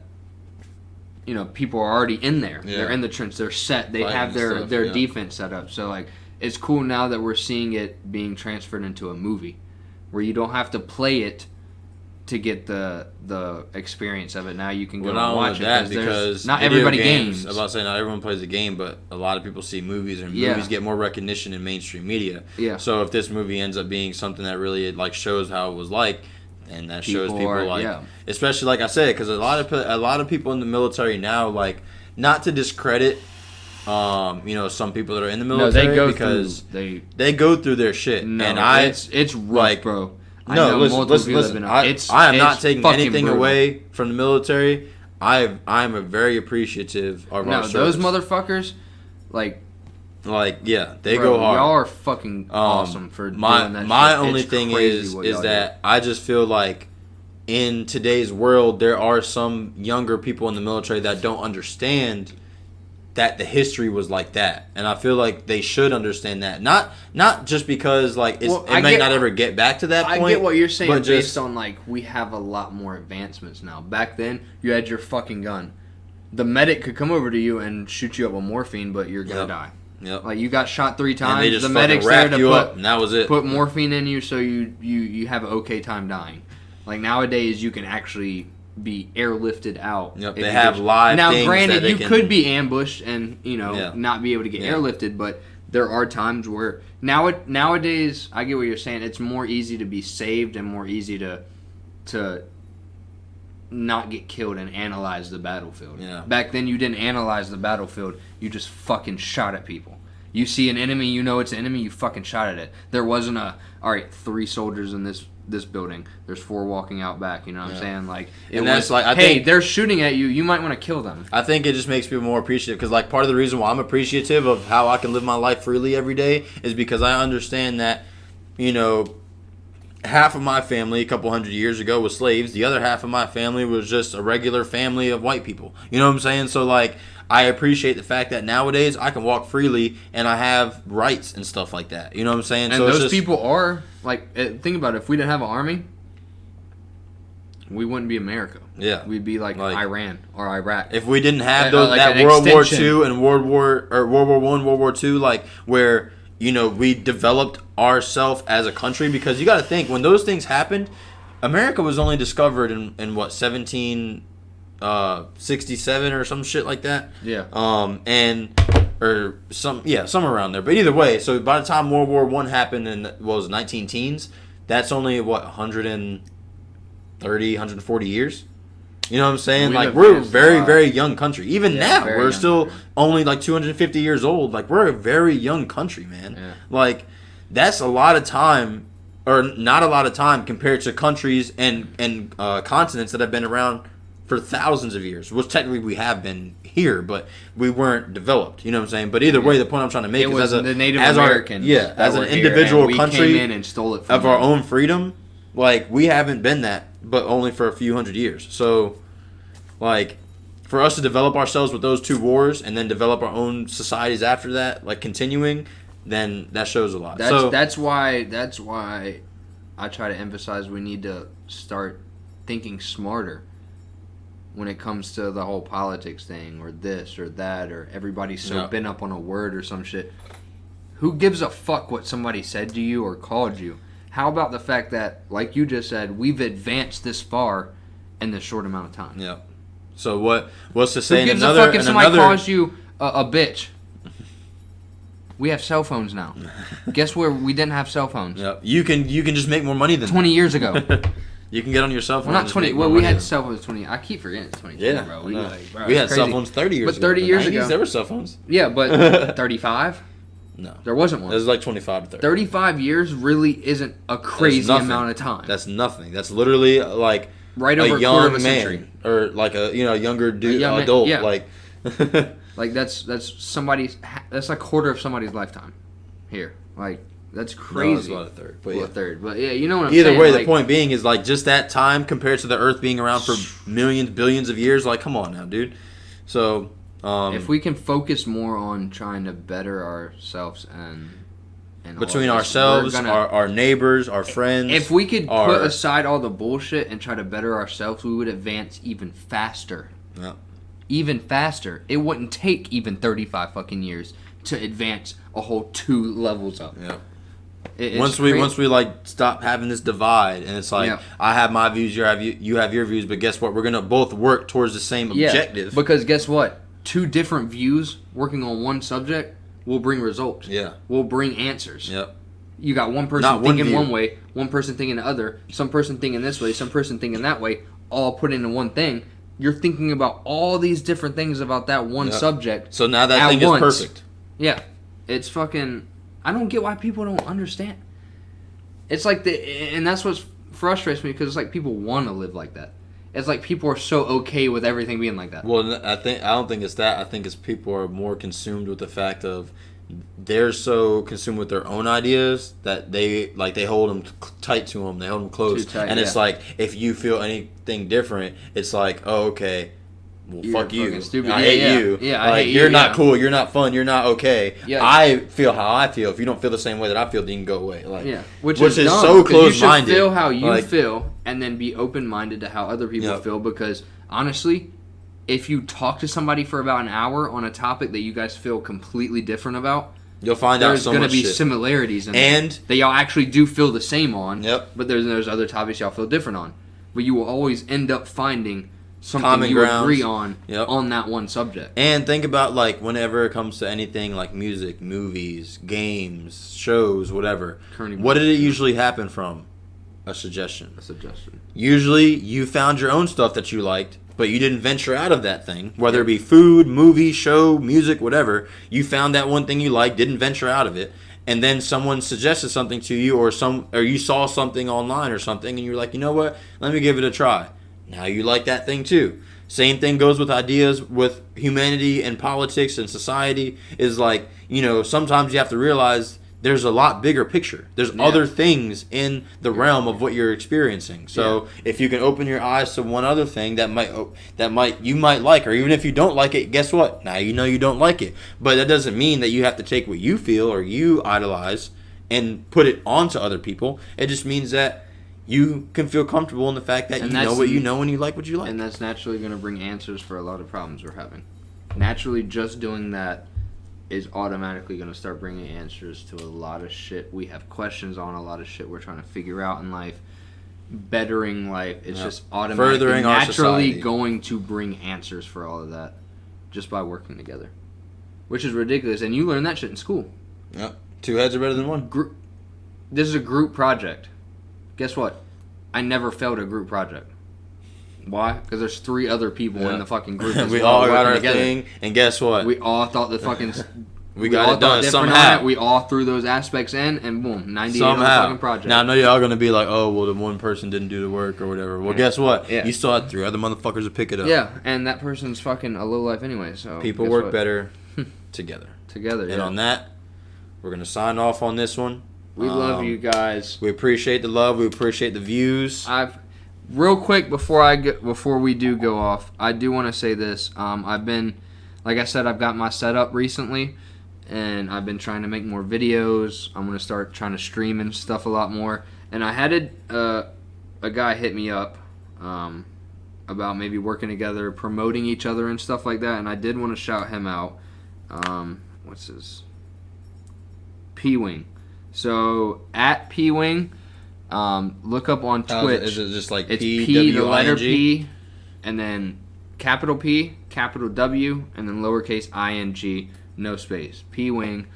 people are already in there. Yeah. They're in the trench. They're set. They have their defense set up. So, like, it's cool now that we're seeing it being transferred into a movie where you don't have to play it to get the experience of it. Now you can go and watch it. Because not everybody games. I'm about to say not everyone plays a game, but a lot of people see movies, and movies get more recognition in mainstream media. Yeah. So if this movie ends up being something that really, like, shows how it was like, and that shows people especially like I said, because a lot of people in the military now, like, not to discredit, some people that are in the military, they go through their shit. No, and it's rough, bro. Listen. I am not taking anything away from the military. I'm very appreciative of our service. Those motherfuckers, they go hard. Y'all are fucking awesome for doing that shit. My only thing is that I just feel like in today's world there are some younger people in the military that don't understand that the history was like that, and I feel like they should understand that. Not just because like it may not ever get back to that point. I get what you're saying based on like we have a lot more advancements now. Back then, you had your fucking gun. The medic could come over to you and shoot you up with morphine, but you're gonna die. Yep. Like you got shot 3 times. And they just the medic's wrap there you to up, and that was it. Put morphine in you so you have an okay time dying. Like nowadays, you can actually be airlifted out. Yep, they have live now, things granted, that you could be ambushed and not be able to get airlifted, but there are times where nowadays, I get what you're saying. It's more easy to be saved and more easy to not get killed and analyze the battlefield. Yeah. Back then, you didn't analyze the battlefield. You just fucking shot at people. You see an enemy, you know it's an enemy, you fucking shot at it. There wasn't all right, 3 soldiers in this building. There's 4 walking out back. You know what I'm saying? Like, I think they're shooting at you. You might want to kill them. I think it just makes people more appreciative because, like, part of the reason why I'm appreciative of how I can live my life freely every day is because I understand that, half of my family a couple hundred years ago was slaves. The other half of my family was just a regular family of white people. You know what I'm saying? So, like, I appreciate the fact that nowadays I can walk freely and I have rights and stuff like that. You know what I'm saying? And so those people are, like, think about it. If we didn't have an army, we wouldn't be America. Yeah. We'd be like Iran or Iraq. If we didn't have that World War II and World War I, World War II, like, where, we developed ourselves as a country, because you got to think, when those things happened, America was only discovered in what, 1767 or some shit like that. Yeah. Somewhere around there. But either way, so by the time World War I happened in 19 teens, that's only 130, 140 years. You know what I'm saying? Like, we're a very, very young country. Even now, we're still only like 250 years old. Like, we're a very young country, man. Yeah. Like, that's a lot of time, or not a lot of time compared to countries and continents that have been around for thousands of years, which technically we have been here, but we weren't developed. You know what I'm saying? But either way, the point I'm trying to make is as the Native Americans, as an individual country, came in and stole it from of our own freedom. Like, we haven't been that, but only for a few hundred years. So, like, for us to develop ourselves with those 2 wars and then develop our own societies after that, like, continuing, then that shows a lot. That's why I try to emphasize we need to start thinking smarter when it comes to the whole politics thing, or this or that, or everybody's so bent up on a word or some shit. Who gives a fuck what somebody said to you or called you? How about the fact that, like you just said, we've advanced this far in this short amount of time? Yeah. So what's to say? Who gives a fuck if somebody calls you a bitch? We have cell phones now. Guess where we didn't have cell phones? Yeah. You can just make more money than 20 years ago. You can get on your cell phone. Well, not 20. Well, we had cell phones 20. I keep forgetting it's 22, yeah, bro. We had cell phones 30 years ago. But 30 years ago. There were cell phones. Yeah, but 35? No. There wasn't one. It was like 25 to 30. 35 years really isn't a crazy amount of time. That's nothing. That's literally like right over a young quarter of a man. Century. Or like a younger dude, adult. Yeah. Like, like that's a quarter of somebody's lifetime here. Like, that's crazy. No, it's about a third. But a third. But yeah, you know what I'm saying. Either way, the point being is, like, just that time compared to the Earth being around for millions, billions of years. Like, come on now, dude. So, if we can focus more on trying to better ourselves and between ourselves, our neighbors, our friends. If we could put aside all the bullshit and try to better ourselves, we would advance even faster. Yeah. Even faster. It wouldn't take even 35 fucking years to advance a whole 2 levels up. Yeah. Once we like stop having this divide, and it's like, I have my views, you have your views, but guess what? We're gonna both work towards the same objective. Because guess what? 2 different views working on one subject will bring results. Yeah. Will bring answers. Yep. You got one person thinking one way, one person thinking the other, some person thinking this way, some person thinking that way, all put into one thing. You're thinking about all these different things about that one subject. So now that thing is perfect. Yeah. It's fucking... I don't get why people don't understand. It's like and that's what frustrates me, because it's like people want to live like that. It's like people are so okay with everything being like that. Well, I don't think it's that. I think it's people are more consumed with the fact of they're so consumed with their own ideas that they hold them tight to them. They hold them close. Too tight, and it's like, if you feel anything different, it's like, oh, okay, well, You're fuck you. fucking stupid. I Yeah, hate yeah. you. Yeah, I like, hate you're you, not yeah. cool. You're not fun. You're not okay. Yeah. I feel how I feel. If you don't feel the same way that I feel, then you can go away. Like, Yeah, which is is dumb, so because close-minded. You should feel how you Like- feel, and then be open-minded to how other people Yep. feel. Because honestly, if you talk to somebody for about an hour on a topic that you guys feel completely different about, You'll find out there's so going to much be shit. similarities in And- there that y'all actually do feel the same on. Yep. But there's other topics y'all feel different on. But you will always end up finding something Common you grounds. agree on Yep. on that one subject. And think about, like, whenever it comes to anything like music, movies, games, shows, whatever. Current What did it usually happen from? A suggestion. A suggestion. Usually, you found your own stuff that you liked, but you didn't venture out of that thing. Whether it be food, movie, show, music, whatever. You found that one thing you liked, didn't venture out of it, and then someone suggested something to you, or you saw something online or something, and you're like, you know what? Let me give it a try. Now you like that thing too. Same thing goes with ideas with humanity and politics and society. Is like, sometimes you have to realize there's a lot bigger picture. There's other things in the realm of what you're experiencing. So if you can open your eyes to one other thing that you might like, or even if you don't like it, guess what? Now you know you don't like it. But that doesn't mean that you have to take what you feel or you idolize and put it onto other people. It just means that you can feel comfortable in the fact that you know what you know and you like what you like. And that's naturally going to bring answers for a lot of problems we're having. Naturally, just doing that is automatically going to start bringing answers to a lot of shit we have questions on, a lot of shit we're trying to figure out in life, bettering life. It's just automatically, furthering our naturally society. going to bring answers for all of that just by working together, which is ridiculous. And you learn that shit in school. Yep. Two heads are better than one. This is a group project. Guess what? I never failed a group project. Why? Because there's 3 other people in the fucking group. We all got our thing, and guess what? We all thought the fucking... we got all it done thought different somehow. on it. We all threw those aspects in, and boom, 98 on the Somehow. fucking project. Now I know y'all gonna be like, oh, well, the one person didn't do the work or whatever. Well, guess what? Yeah. You still had 3 other motherfuckers to pick it up. Yeah, and that person's fucking a low life anyway. So People guess work what? better together. Together. And on that, we're gonna sign off on this one. We love you guys. We appreciate the love. We appreciate the views. Real quick before we do go off, I do want to say this. I've been, like I said, I've got my setup recently, and I've been trying to make more videos. I'm gonna start trying to stream and stuff a lot more. And I had a guy hit me up about maybe working together, promoting each other and stuff like that. And I did want to shout him out. What's his? P-Wing. So at P-Wing. Look up on Twitch. Is it just like it's P, P, the W, letter I-N-G? P, and then capital P, capital W, and then lowercase ing, no space. P-Wing.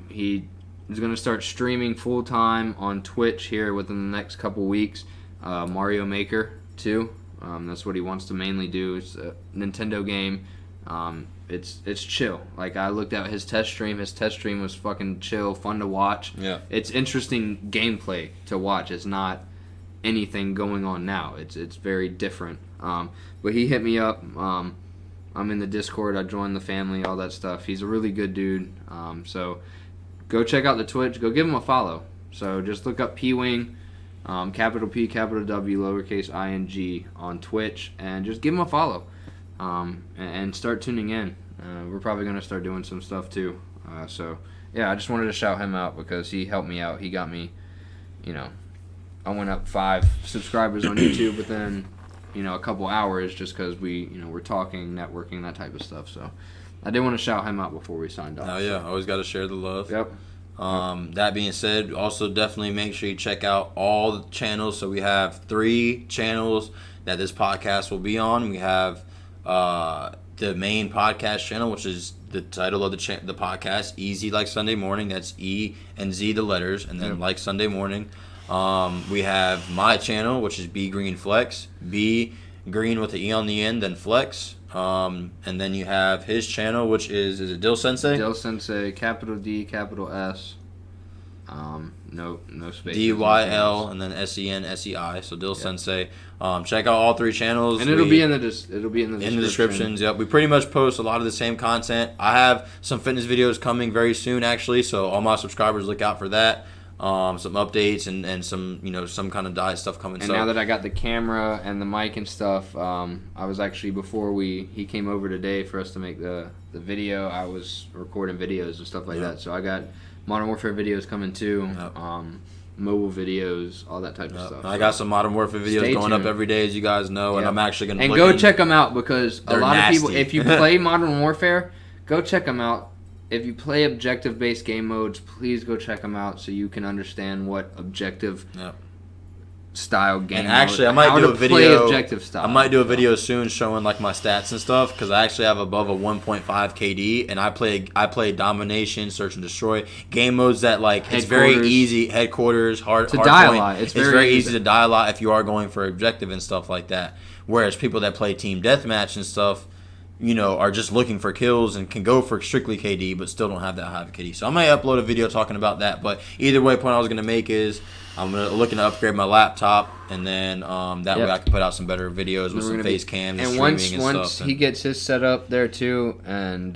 He is going to start streaming full time on Twitch here within the next couple weeks. Mario Maker 2. That's what he wants to mainly do. It's a Nintendo game. It's chill. Like, I looked at his test stream. His test stream was fucking chill, fun to watch. Yeah. It's interesting gameplay to watch. It's not anything going on now. It's very different. But he hit me up. I'm in the Discord. I joined the family, all that stuff. He's a really good dude. So go check out the Twitch. Go give him a follow. So just look up P-Wing, capital P, capital W, lowercase ing on Twitch, and just give him a follow. And start tuning in. We're probably going to start doing some stuff too. So, yeah, I just wanted to shout him out because he helped me out. He got me, I went up 5 subscribers on YouTube within, a couple hours just because we're talking, networking, that type of stuff. So, I did want to shout him out before we signed off. Oh, yeah. Always got to share the love. Yep. That being said, also definitely make sure you check out all the channels. So we have 3 channels that this podcast will be on. We have the main podcast channel, which is the title of the podcast, Easy Like Sunday Morning. That's E and Z, the letters, and then Like Sunday Morning. We have my channel, which is B Green Flex. B Green with the E on the end, then Flex. And then you have his channel, which is it Dill Sensei? Dill Sensei, capital D, capital S. No space. DYL and then SENSEI. So Dill Sensei. Check out all 3 channels. And it'll be in the descriptions. Yep, we pretty much post a lot of the same content. I have some fitness videos coming very soon, actually. So all my subscribers, look out for that. some updates and some some kind of diet stuff coming. And now that I got the camera and the mic and stuff, I was actually before he came over today for us to make the video. I was recording videos and stuff like that. So I got Modern Warfare videos coming too. Mobile videos, all that type of stuff. I got some Modern Warfare videos going up every day, as you guys know, and I'm actually going to go check them out because a lot nasty. of people, if you play Modern Warfare, go check them out. If you play objective-based game modes, please go check them out so you can understand what objective style game. And actually, I might do a video. I might do a video soon showing like my stats and stuff because I actually have above a 1.5 KD, and I play domination, search and destroy game modes that like it's very easy. Headquarters, hard to die point. A lot. It's very easy to die a lot if you are going for objective and stuff like that. Whereas people that play team deathmatch and stuff, are just looking for kills and can go for strictly KD, but still don't have that high of KD. So I might upload a video talking about that. But either way, point I was going to make is I'm looking to upgrade my laptop, and then that way I can put out some better videos with some face cams and streaming and stuff. Once he gets his set up there too, and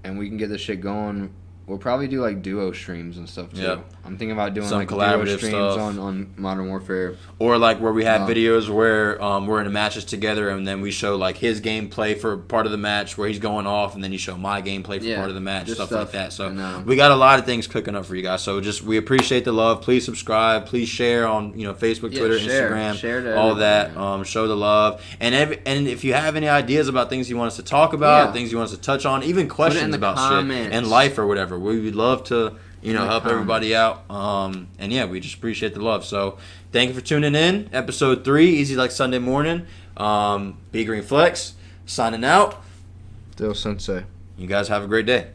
we can get this shit going, we'll probably do like duo streams and stuff too. Yep. I'm thinking about doing some like collaborative duo streams stuff on Modern Warfare, or like where we have videos where we're in the matches together, and then we show like his gameplay for part of the match where he's going off, and then you show my gameplay for part of the match, stuff like that. So we got a lot of things cooking up for you guys. So we appreciate the love. Please subscribe. Please share on Facebook, Twitter, Instagram, all that. Show the love. And if you have any ideas about things you want us to talk about, things you want us to touch on, even questions about shit and life or whatever, we would love to help everybody out. And we just appreciate the love. So thank you for tuning in. Episode 3, Easy Like Sunday Morning. Be Green Flex, signing out. Dill Sensei. You guys have a great day.